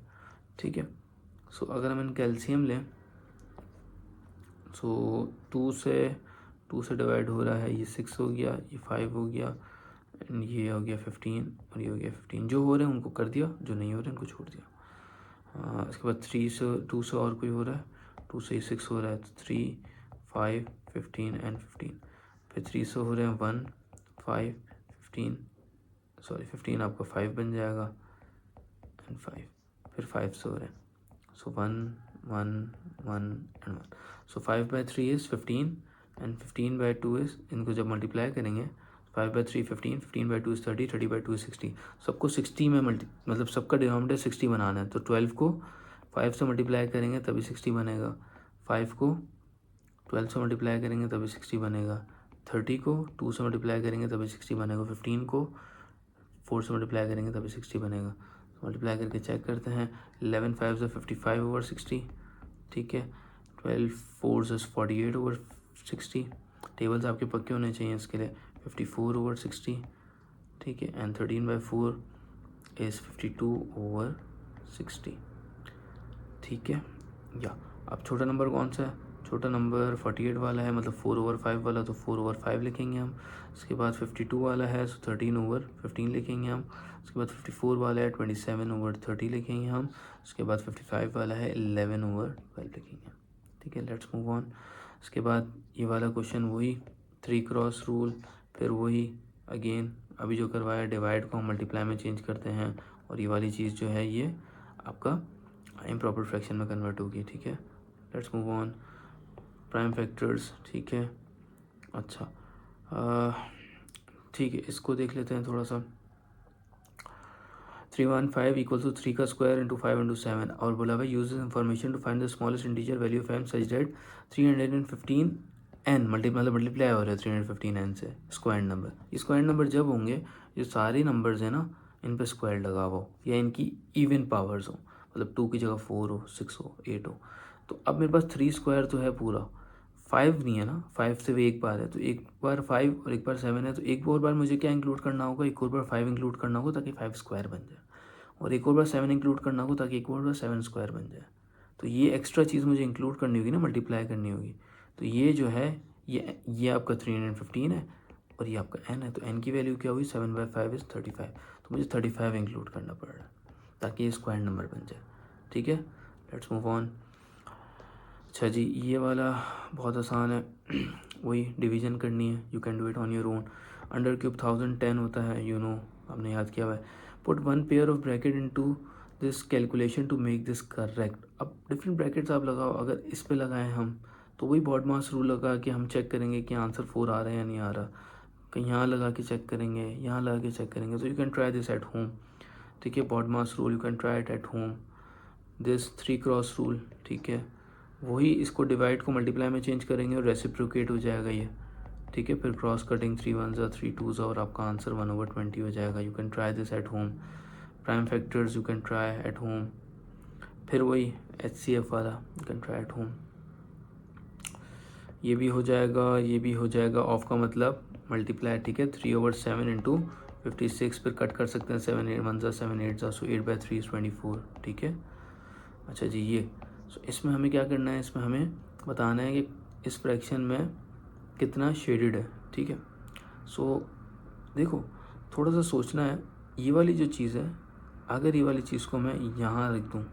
ठीक है, सो अगर हम इनका एलसीएम लें, सो 2 से डिवाइड हो रहा है, ये 6 हो गया, ये 5 हो गया, एंड ये हो गया 15 और ये हो गया 15। जो हो रहे हैं उनको कर दिया, जो नहीं हो रहे हैं उनको छोड़ दिया। इसके बाद 2 से और कोई हो रहा है, 2 से 6 हो रहा है, तो 3 5 15 एंड 15। फिर 3 से हो रहे हैं 1 5 15, सॉरी 15 आपका 5 बन जाएगा एंड 5। फिर 5 से हो रहे हैं, सो 1 1 1 and 1। So 5/3 is 15 and 15/2 is, इनको जब मल्टीप्लाई करेंगे 5/3 15, 15/2 इज़ 30, 30/2 इज़ 60। सबको 60 में मतलब सबका डिनोमिनेटर 60 बनाना है, तो 12 को 5 से मल्टीप्लाई करेंगे तभी 60 बनेगा, 5 को 12 से मल्टीप्लाई करेंगे तभी 60 बनेगा, 30 को 2 से मल्टीप्लाई करेंगे तभी 60 बनेगा, 15 को 4 से मल्टीप्लाई करेंगे तभी 60 बनेगा। मल्टीप्लाई करके चेक करते हैं, 11 5 से 55/60। ठीक है, 12 4 से 48/60। टेबल्स आपके पक्के होने चाहिए इसके लिए, 54/60। ठीक है, एंड 13/4 इज़ 52/60। ठीक है, या अब छोटा नंबर कौन सा है, छोटा नंबर 48 वाला है, मतलब 4/5 वाला, तो 4/5 लिखेंगे हम। उसके बाद 52 वाला है, सो 13/15 लिखेंगे हम। उसके बाद 54 वाला है, 27/30 लिखेंगे हम। उसके बाद 55 वाला है, 11/12 लिखेंगे। ठीक है, लेट्स मूव ऑन। उसके बाद ये वाला क्वेश्चन वही 3 क्रॉस रूल, फिर वही अगेन अभी जो करवाया, डिवाइड को हम मल्टीप्लाई में चेंज करते हैं, और ये वाली चीज़ जो है ये आपका इम्प्रॉपर फ्रैक्शन में कन्वर्ट होगी। ठीक है, let's move on. Prime factors, ठीक है, अच्छा ठीक है, इसको देख लेते हैं थोड़ा सा। 315 इक्वल टू 3 का स्क्वायर इंटू 5 इंटू 7, और बोला भाई use this information to find the smallest integer value of m such that 315 n multiply हो रहा है 315 n से स्क्वायर नंबर। ये स्क्वायर नंबर जब होंगे जो सारे नंबर्स हैं ना इन पे स्क्वायर लगा हो या इनकी इवन पावर्स हो, मतलब 2 की जगह 4 हो, 6 हो, 8 हो। तो अब मेरे पास 3 स्क्वायर तो है पूरा, 5 नहीं है ना, 5 से भी एक बार है, तो एक बार 5 और एक बार 7 है, तो एक और बार मुझे क्या इंक्लूड करना होगा, एक और बार 5 इंक्लूड करना होगा ताकि 5 स्क्वायर बन जाए, और एक और बार 7 इंक्लूड करना होगा ताकि एक और बार 7 स्क्वायर बन जाए। तो ये एक्स्ट्रा चीज़ मुझे इंक्लूड करनी होगी ना, मल्टीप्लाई करनी होगी। तो ये जो है ये आपका 315 है और ये आपका n है, तो n की वैल्यू क्या हुई, 7/5 इज़ 35, तो मुझे 35 इंक्लूड करना पड़ रहा है ताकि ये स्क्वायर नंबर बन जाए। ठीक है, लेट्स मूव ऑन। अच्छा जी, ये वाला बहुत आसान है, वही डिवीजन करनी है, you can do it on your own. Under cube 1010 होता है, यू नो, आपने याद किया हुआ है। Put one pair of bracket into this calculation to make this correct. अब डिफरेंट ब्रैकेट्स आप लगाओ, अगर इस पे लगाएं हम तो वही बॉड मास रूल लगा के हम चेक करेंगे कि आंसर 4 आ रहा है या नहीं आ रहा, कहीं यहाँ लगा के चेक करेंगे, यहाँ लगा के चेक करेंगे। तो you can try this at home. ठीक है, BODMAS rule you can try it at home. This 3 cross rule, ठीक है, वही इसको डिवाइड को मल्टीप्लाई में चेंज करेंगे और रेसिप्रोकेट हो जाएगा ये। ठीक है, फिर क्रॉस कटिंग 3 1 3 2 और आपका आंसर 1/20 हो जाएगा। You can try this at home. Prime factors you can try at home. फिर वही HCF वाला you can try at home. ये भी हो जाएगा, ये भी हो जाएगा, ऑफ का मतलब मल्टीप्लाई। ठीक है, 3/7 इंटू 56, फिर कट कर सकते हैं 7 8 1 7 8 सो 8/3 इज 24। ठीक है, अच्छा जी, ये इसमें हमें क्या करना है, इसमें हमें बताना है कि इस फ्रैक्शन में कितना शेडेड है। ठीक है, सो देखो थोड़ा सा सोचना है, ये वाली जो चीज़ है, अगर ये वाली चीज़ को मैं यहाँ रख दूँ,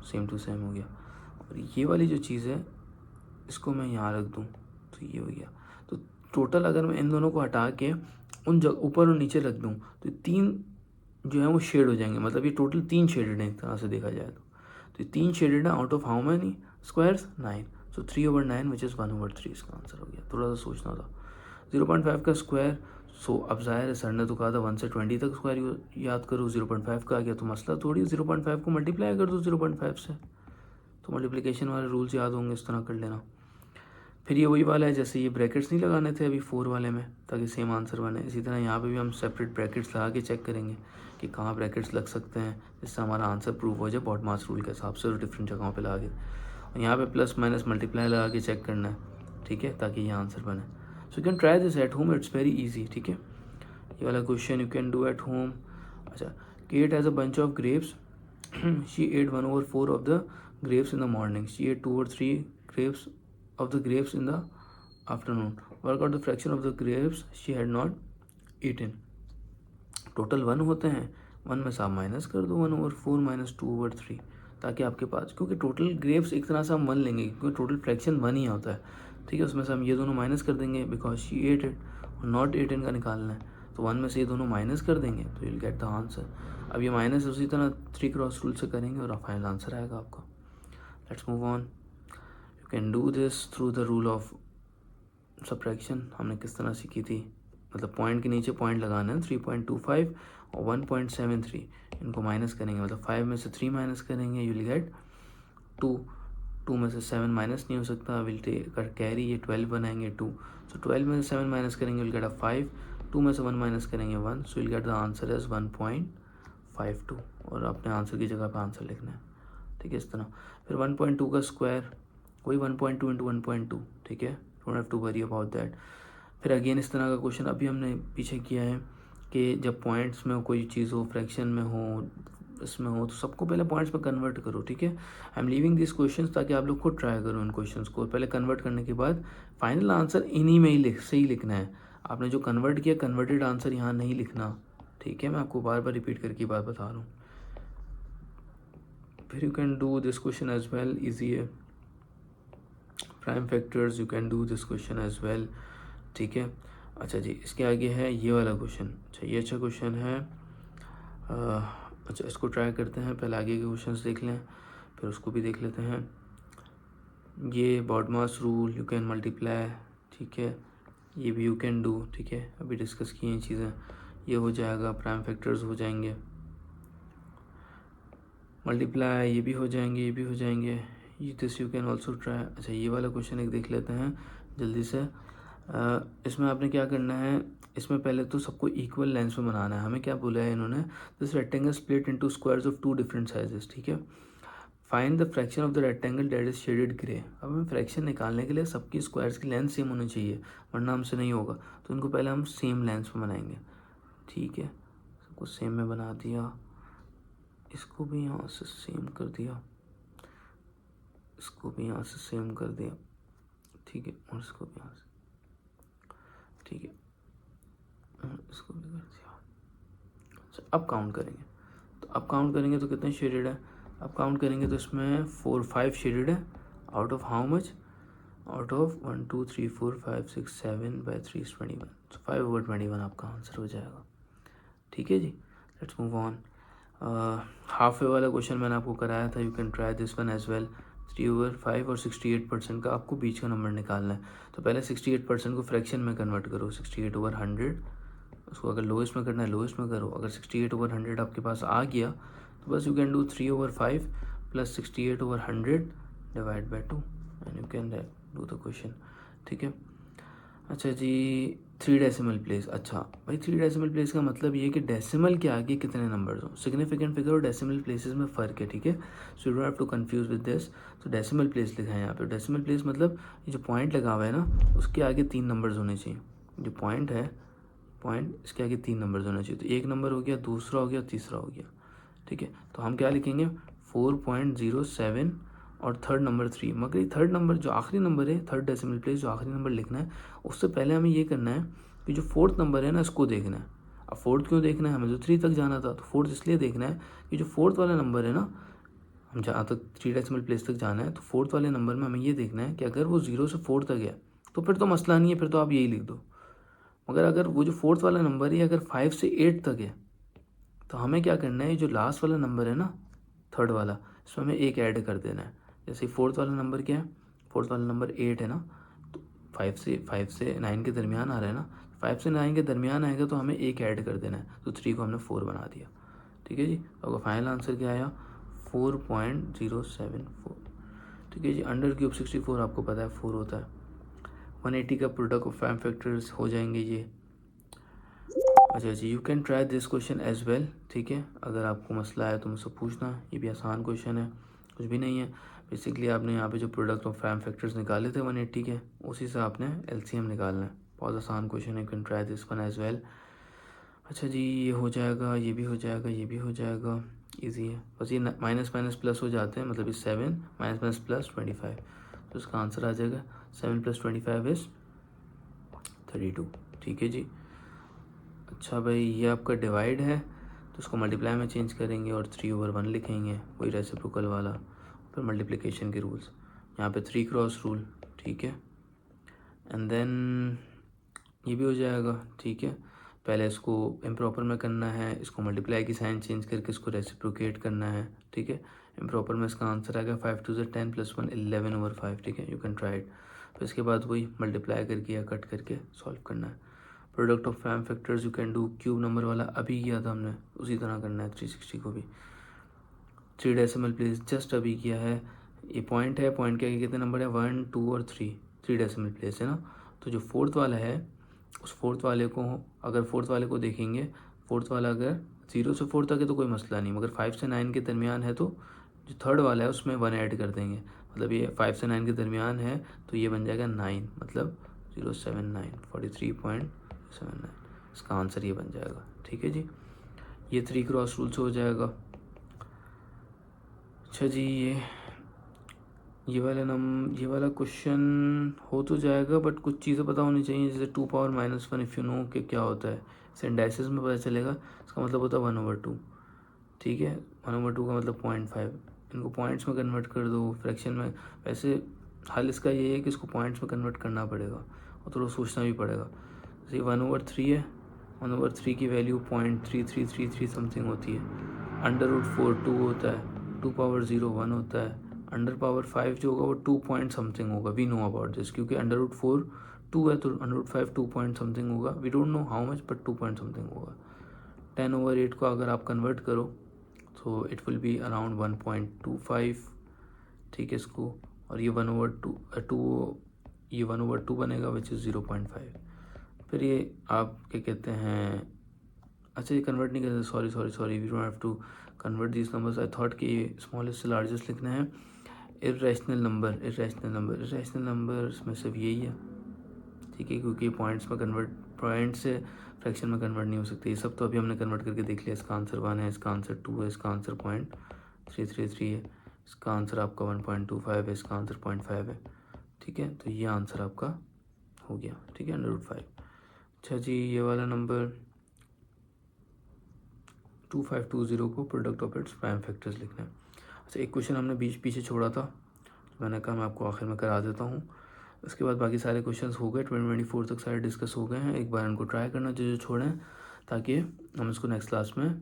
सेम टू सेम हो गया, और ये वाली जो चीज़ है इसको मैं यहाँ रख दूँ तो ये हो गया। तो टोटल अगर मैं इन दोनों को हटा के उन जगह ऊपर और नीचे रख दूँ तो 3 जो है वो शेड हो जाएंगे, मतलब ये टोटल 3 शेडेड हैं एक तरह से देखा जाए तो ये 3 शेडेड है out of how many squares, 9। So 3/9 which is 1/3 इसका आंसर हो गया। थोड़ा सा सोचना था। 0.5 का स्क्वायर, सो अब जाहिर है सर ने तो कहा था 1 से 20 तक स्क्वायर याद करो, 0.5 का आ गया तो मसला थोड़ी, 0.5 को मल्टीप्लाई कर दो 0.5 से, तो मल्टीप्लिकेशन वाले रूल्स याद होंगे, इस तरह कर लेना। फिर ये वही वाला है, जैसे ये ब्रैकेट्स नहीं लगाने थे अभी 4 वाले में ताकि सेम आंसर बने, इसी तरह यहाँ पे भी हम सेपरेट ब्रैकेट्स लगा के चेक करेंगे कि कहाँ ब्रैकेट्स लग सकते हैं जिससे हमारा आंसर प्रूव हो जाए बॉड मास रूल के हिसाब से, और डिफरेंट जगहों पे लगा के, और यहाँ पे प्लस माइनस मल्टीप्लाई लगा के चेक करना है। ठीक है, ताकि ये आंसर बने। So you can try this at home, it's very easy. ठीक है, ये वाला question you can do at home. अच्छा, Kate has a bunch of grapes, she ate 1/4 of the grapes in the morning, she ate 2/3 grapes of the grapes in the afternoon, work out the fraction of the grapes she had not eaten। Total 1 होते हैं, 1 में से आप minus कर दो 1/4 minus 2/3, ताकि आपके पास, क्योंकि टोटल ग्रेप्स एक तरह से हम 1 लेंगे क्योंकि टोटल फ्रैक्शन 1 ही होता है। ठीक है, उसमें से हम ये दोनों माइनस कर देंगे बिकॉज शी एट इट, और नॉट एट का निकालना है, तो 1 में से ये दोनों माइनस कर देंगे तो you will get the answer. अब ये माइनस उसी तरह 3 क्रॉस रूल से करेंगे और फाइनल आंसर आएगा आपका। Let's move on. You can do this through the rule of subtraction. हमने किस तरह सीखी थी, मतलब पॉइंट के नीचे पॉइंट लगाना है, 3.25 और 1.73 इनको माइनस करेंगे, मतलब 5 में से 3 माइनस करेंगे, यू विल गेट 2 में से 7 माइनस नहीं हो सकता, विल टेक कैरी, ये 12 बनाएंगे 2, सो 12 में से 7 माइनस करेंगे विल गेट अ 5, 2 में से 1 माइनस करेंगे 1, so will get the answer as 1.52, और अपने आंसर की जगह पर आंसर लिखना है। ठीक है, इस तरह। फिर 1.2 का स्क्वायर, वही 1.2 इंटू 1.2। ठीक है, don't have to worry about that. फिर अगेन इस तरह का क्वेश्चन अभी हमने पीछे किया है कि जब पॉइंट्स में कोई चीज़ हो, फ्रैक्शन में हो, इसमें हो, तो सबको पहले पॉइंट्स में कन्वर्ट करो। ठीक है, I am leaving this questions ताकि आप लोग खुद ट्राई करो इन क्वेश्चंस को, पहले कन्वर्ट करने के बाद फाइनल आंसर इन्हीं में ही सही लिखना है। आपने जो कन्वर्ट किया, कन्वर्टेड आंसर यहाँ नहीं लिखना। ठीक है, मैं आपको बार बार रिपीट करके बात बता रहा हूँ। फिर you can do this question as well, easy है। Prime factors, you can do this question as well. ठीक है, अच्छा जी, इसके आगे है ये वाला क्वेश्चन। अच्छा, ये अच्छा क्वेश्चन है। अच्छा, इसको ट्राई करते हैं, पहले आगे के क्वेश्चंस देख लें फिर उसको भी देख लेते हैं। ये BODMAS rule, you can multiply. ठीक है, ये भी यू कैन डू, ठीक है, अभी डिस्कस किए हैं चीज़ें, ये हो जाएगा, प्राइम फैक्टर्स हो जाएंगे, मल्टीप्लाई ये भी हो जाएंगे, ये भी हो जाएंगे, ये this you can also try. अच्छा ये वाला क्वेश्चन एक देख लेते हैं जल्दी से। इसमें आपने क्या करना है, इसमें पहले तो सबको इक्वल लेंथ में बनाना है। हमें क्या बोला है इन्होंने, this rectangle split into squares of 2 different sizes, ठीक है। Find the fraction of the rectangle that is shaded grey. अब हमें फ्रैक्शन निकालने के लिए सबकी स्क्वायर्स की लेंथ सेम होनी चाहिए, वरना हमसे नहीं होगा। तो इनको पहले हम सेम लेंथ में बनाएंगे, ठीक है। सबको सेम में बना दिया, इसको भी यहाँ से सेम कर दिया, इसको भी यहाँ से सेम कर दिया, ठीक है, और इसको भी यहाँ से, ठीक है, और इसको भी कर दिया। अच्छा अब काउंट करेंगे, तो अब काउंट करेंगे तो कितने शेडेड है, अब काउंट करेंगे तो इसमें 5 शेडेड है, out of how much, out of 1 2 3 4 5 6 7 by 3 is 21, तो 5/21 आपका आंसर हो जाएगा, ठीक है जी। Let's move on. Half way वाला क्वेश्चन मैंने आपको कराया था, you can try this one as well. 3/5 और 68% का आपको बीच का नंबर निकालना है। तो पहले 68% को फ्रैक्शन में कन्वर्ट करो, 68/100, उसको अगर लोएस्ट में करना है लोएस्ट में करो। अगर 68/100 आपके पास आ गया तो बस you can do 3/5 plus 68/100 divide by 2 and you can do the question, ठीक है। अच्छा जी 3 डेसिमल प्लेस, अच्छा भाई 3 डेसिमल प्लेस का मतलब ये है कि डेसिमल के आगे कितने नंबर्स हों। सिग्निफिकेंट फिगर और डेसिमल प्लेसेस में फ़र्क है, ठीक है। So you don't have to confuse with this. तो डेसिमल प्लेस लिखा है यहाँ पे, डेसिमल प्लेस मतलब ये जो पॉइंट लगा हुआ है ना, उसके आगे 3 नंबर्स होने चाहिए। जो पॉइंट है, पॉइंट इसके आगे 3 नंबर्स होने चाहिए। तो एक नंबर हो गया, दूसरा हो गया, तीसरा हो गया, ठीक है। तो हम क्या लिखेंगे 4.07 और थर्ड नंबर 3। मगर ये थर्ड नंबर जो आखिरी नंबर है, थर्ड डेसिमल प्लेस जो आखिरी नंबर लिखना है, उससे पहले हमें ये करना है कि जो फोर्थ नंबर है ना इसको देखना है। अब फोर्थ क्यों देखना है, हमें तो 3 तक जाना था, तो फोर्थ इसलिए देखना है कि जो फोर्थ वाला नंबर है ना, हम जहाँ तक 3 डेसिमल प्लेस तक जाना है, तो फोर्थ वाले नंबर में हमें ये देखना है कि अगर वो 0 से 4 तक है तो फिर तो मसला नहीं है, फिर तो आप यही लिख दो। मगर अगर वो जो फोर्थ वाला नंबर है अगर 5 से 8 तक है, तो हमें क्या करना है, जो लास्ट वाला नंबर है ना थर्ड वाला, इसमें हमें एक ऐड कर देना है। जैसे फोर्थ वाला नंबर क्या है, फोर्थ वाला नंबर 8 है ना, तो 5 से 9 के दरमियान आ रहा है ना, 5 से 9 के दरमियान आएगा तो हमें एक ऐड कर देना है, तो 3 को हमने 4 बना दिया, ठीक है जी। आपका फाइनल आंसर क्या आया 4.074, ठीक है जी। अंडर क्यूब 64 आपको पता है 4 होता है। 180 का प्रोडक्ट ऑफ प्राइम फैक्टर्स हो जाएंगे ये। अच्छा जी you can try this question as well, ठीक है। अगर आपको मसला है तो मुझसे पूछना, ये भी आसान क्वेश्चन है, कुछ भी नहीं है। बेसिकली आपने यहाँ पे जो प्रोडक्ट ऑफ प्राइम फैक्टर्स निकाले थे 180 के, उसी से आपने LCM निकालना है। बहुत आसान क्वेश्चन है, you can try this one as well. अच्छा जी ये हो जाएगा, ये भी हो जाएगा, ये भी हो जाएगा, ईजी है। बस ये माइनस माइनस प्लस हो जाते हैं, मतलब इस 7 माइनस माइनस प्लस 25, तो इसका आंसर आ जाएगा 7 + 25 इज़ 32, ठीक है जी। अच्छा भाई ये आपका डिवाइड है, तो उसको मल्टीप्लाई में चेंज करेंगे और 3/1 लिखेंगे, वही रेसिप्रोकल वाला। फिर मल्टीप्लिकेशन के रूल्स, यहाँ पे 3 क्रॉस रूल, ठीक है। एंड देन ये भी हो जाएगा, ठीक है। पहले इसको इम्प्रॉपर में करना है, इसको मल्टीप्लाई की साइन चेंज करके इसको रेसिप्रोकेट करना है, ठीक है। इम्प्रॉपर में इसका आंसर आएगा 5 × 2 = 10 + 1 11/5, ठीक है। You can try it. फिर इसके बाद वही मल्टीप्लाई करके या कट करके सॉल्व करना है। Product of prime factors you can do, cube number वाला अभी किया था हमने, उसी तरह करना है 360 को भी। 3 डेसिमल प्लेस जस्ट अभी किया है। ये पॉइंट है, पॉइंट के आगे कितने नंबर है 1 2 और 3 डेसिमल प्लेस है ना। तो जो फोर्थ वाला है उस फोर्थ वाले को, अगर फोर्थ वाले को देखेंगे, फोर्थ वाला अगर 0 से 4 तक है तो कोई मसला नहीं, मगर 5 से 9 के दरमियान है तो जो थर्ड वाला है उसमें 1 ऐड कर देंगे। मतलब ये 5 से 9 के दरमियान है तो ये बन जाएगा 9, मतलब 079 43.79, इसका आंसर ये बन जाएगा, ठीक है जी। ये 3 क्रॉस रूल से हो जाएगा। अच्छा जी ये वाला क्वेश्चन हो तो जाएगा, बट कुछ चीज़ें पता होनी चाहिए, जैसे 2 पावर -1 इफ़ यू नो कि क्या होता है, सेंडाइसिस में पता चलेगा। इसका मतलब होता है 1/2, ठीक है। 1/2 का मतलब 0.5। इनको पॉइंट्स में कन्वर्ट कर दो, फ्रैक्शन में। वैसे हल इसका ये है कि इसको पॉइंट्स में कन्वर्ट करना पड़ेगा और थोड़ा सोचना भी पड़ेगा। जैसे 1/3 है, 1/3 की वैल्यू 0.3333 समथिंग होती है। √4 2 होता है, 2 पावर 0 1 होता है, अंडर पावर 5 जो होगा वो 2 पॉइंट समथिंग होगा। वी नो अबाउट दिस क्योंकि √4 2 है तो √5 2 पॉइंट समथिंग होगा, we don't know how much but 2 point something होगा। 10/8 को अगर आप कन्वर्ट करो तो इट विल बी अराउंड 1.25, ठीक है इसको, और ये 1/2 ये 1/2 बनेगा विच इज़ 0.5। फिर ये आप क्या कहते हैं, अच्छा ये कन्वर्ट नहीं करते, sorry we don't have to convert this numbers. I thought कि ये स्मॉलेस्ट से लार्जेस्ट लिखना है। इरेशनल नंबर में सिर्फ यही है, ठीक है, क्योंकि पॉइंट से फ्रैक्शन में कन्वर्ट नहीं हो सकती। ये सब तो अभी हमने कन्वर्ट करके देख लिया। इसका आंसर 1 है, इसका आंसर 2 है, इसका आंसर 0.333 है, इसका आंसर आपका 1.25 है, इसका आंसर 0.5 है, ठीक है। तो ये आंसर आपका हो गया, ठीक है, √5। अच्छा जी, ये वाला नंबर 2520 को product of its prime factors लिखना है। अच्छा, एक क्वेश्चन हमने पीछे छोड़ा था, मैंने कहा मैं आपको आखिर में करा देता हूँ। उसके बाद बाकी सारे क्वेश्चंस हो गए, 2024 तक सारे डिस्कस हो गए हैं। एक बार इनको ट्राई करना जो छोड़े हैं, ताकि हम इसको नेक्स्ट क्लास में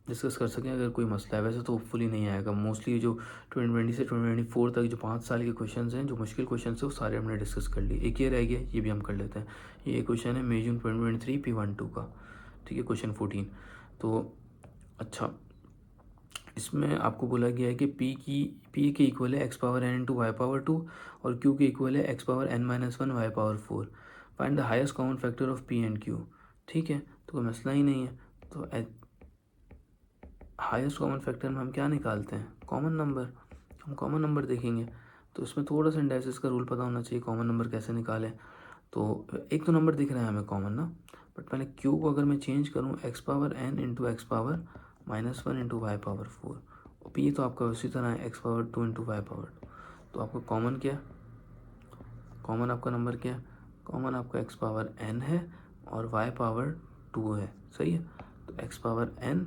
डिस्कस कर सकें अगर कोई मसला है। वैसे तो होपफुली नहीं आएगा। मोस्टली जो 2020 से 2024 तक जो 5 साल के क्वेश्चंस हैं, जो मुश्किल क्वेश्चन है, वो सारे हमने डिस्कस कर लिए। एक ये रह गया, ये भी हम कर लेते हैं। ये क्वेश्चन है मई जून 2023 P12 का, ठीक है, क्वेश्चन 14। तो अच्छा, इसमें आपको बोला गया है कि P के इक्वल है x⁴n × y⁴2 और Q के इक्वल है x⁻n−1 y⁴4। Find the highest common factor of P and Q, ठीक है। तो कोई मसला ही नहीं है। तो हाईएस्ट कॉमन फैक्टर में हम क्या निकालते हैं, कॉमन नंबर। हम कॉमन नंबर देखेंगे, तो इसमें थोड़ा सा इंडाइसिस का रूल पता होना चाहिए, कॉमन नंबर कैसे निकालें। तो एक तो नंबर दिख रहा है हमें कॉमन ना, बट पहले Q को अगर मैं चेंज करूँ x⁻n × x⁻−1 × y⁴, और P तो आपका उसी तरह है x⁻2 × y⁴2। तो आपका कॉमन क्या है, कॉमन आपका नंबर क्या है, कॉमन आपका x⁻n है और y⁴2 है, सही है। तो x⁻n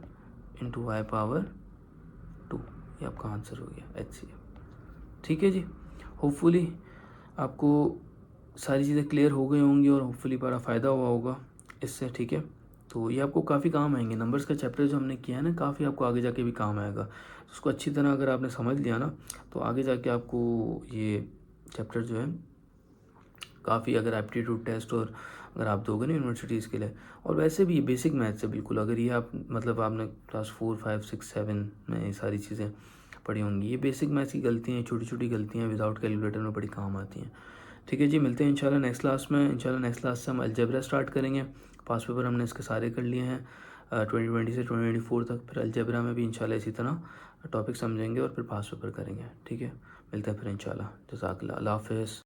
× y⁴2, ये आपका आंसर हो गया HCF, ठीक है जी। होपफुली आपको सारी चीज़ें क्लियर हो गई होंगी और होपफुली बड़ा फ़ायदा हुआ होगा इससे, ठीक है। तो ये आपको काफ़ी काम आएंगे। नंबर्स का चैप्टर जो हमने किया है ना, काफ़ी आपको आगे जाके भी काम आएगा। उसको अच्छी तरह अगर आपने समझ लिया ना, तो आगे जाके आपको ये चैप्टर जो है काफ़ी, अगर एप्टीट्यूड टेस्ट और अगर आप दोगे ना यूनिवर्सिटीज़ के लिए, और वैसे भी बेसिक मैथ्स है बिल्कुल, अगर ये आप मतलब आपने क्लास 4 5 6 7 में ये सारी चीज़ें पढ़ी होंगी, ये बेसिक मैथ्स की गलतियाँ, छोटी छोटी गलतियाँ विदाउट कैलकुलेटर में बड़ी काम आती हैं, ठीक है जी। मिलते हैं इंशाल्लाह नेक्स्ट क्लास में। इंशाल्लाह नेक्स्ट क्लास से हम अलजेब्रा स्टार्ट करेंगे। पास पेपर हमने इसके सारे कर लिए हैं 2020 से 2024 तक। फिर अलजेब्रा में भी इंशाल्लाह इसी तरह टॉपिक समझेंगे और फिर पास पेपर करेंगे, ठीक है। मिलते हैं फिर इंशाल्लाह। जज़ाकल्लाह, अल्लाह हाफ़िज़।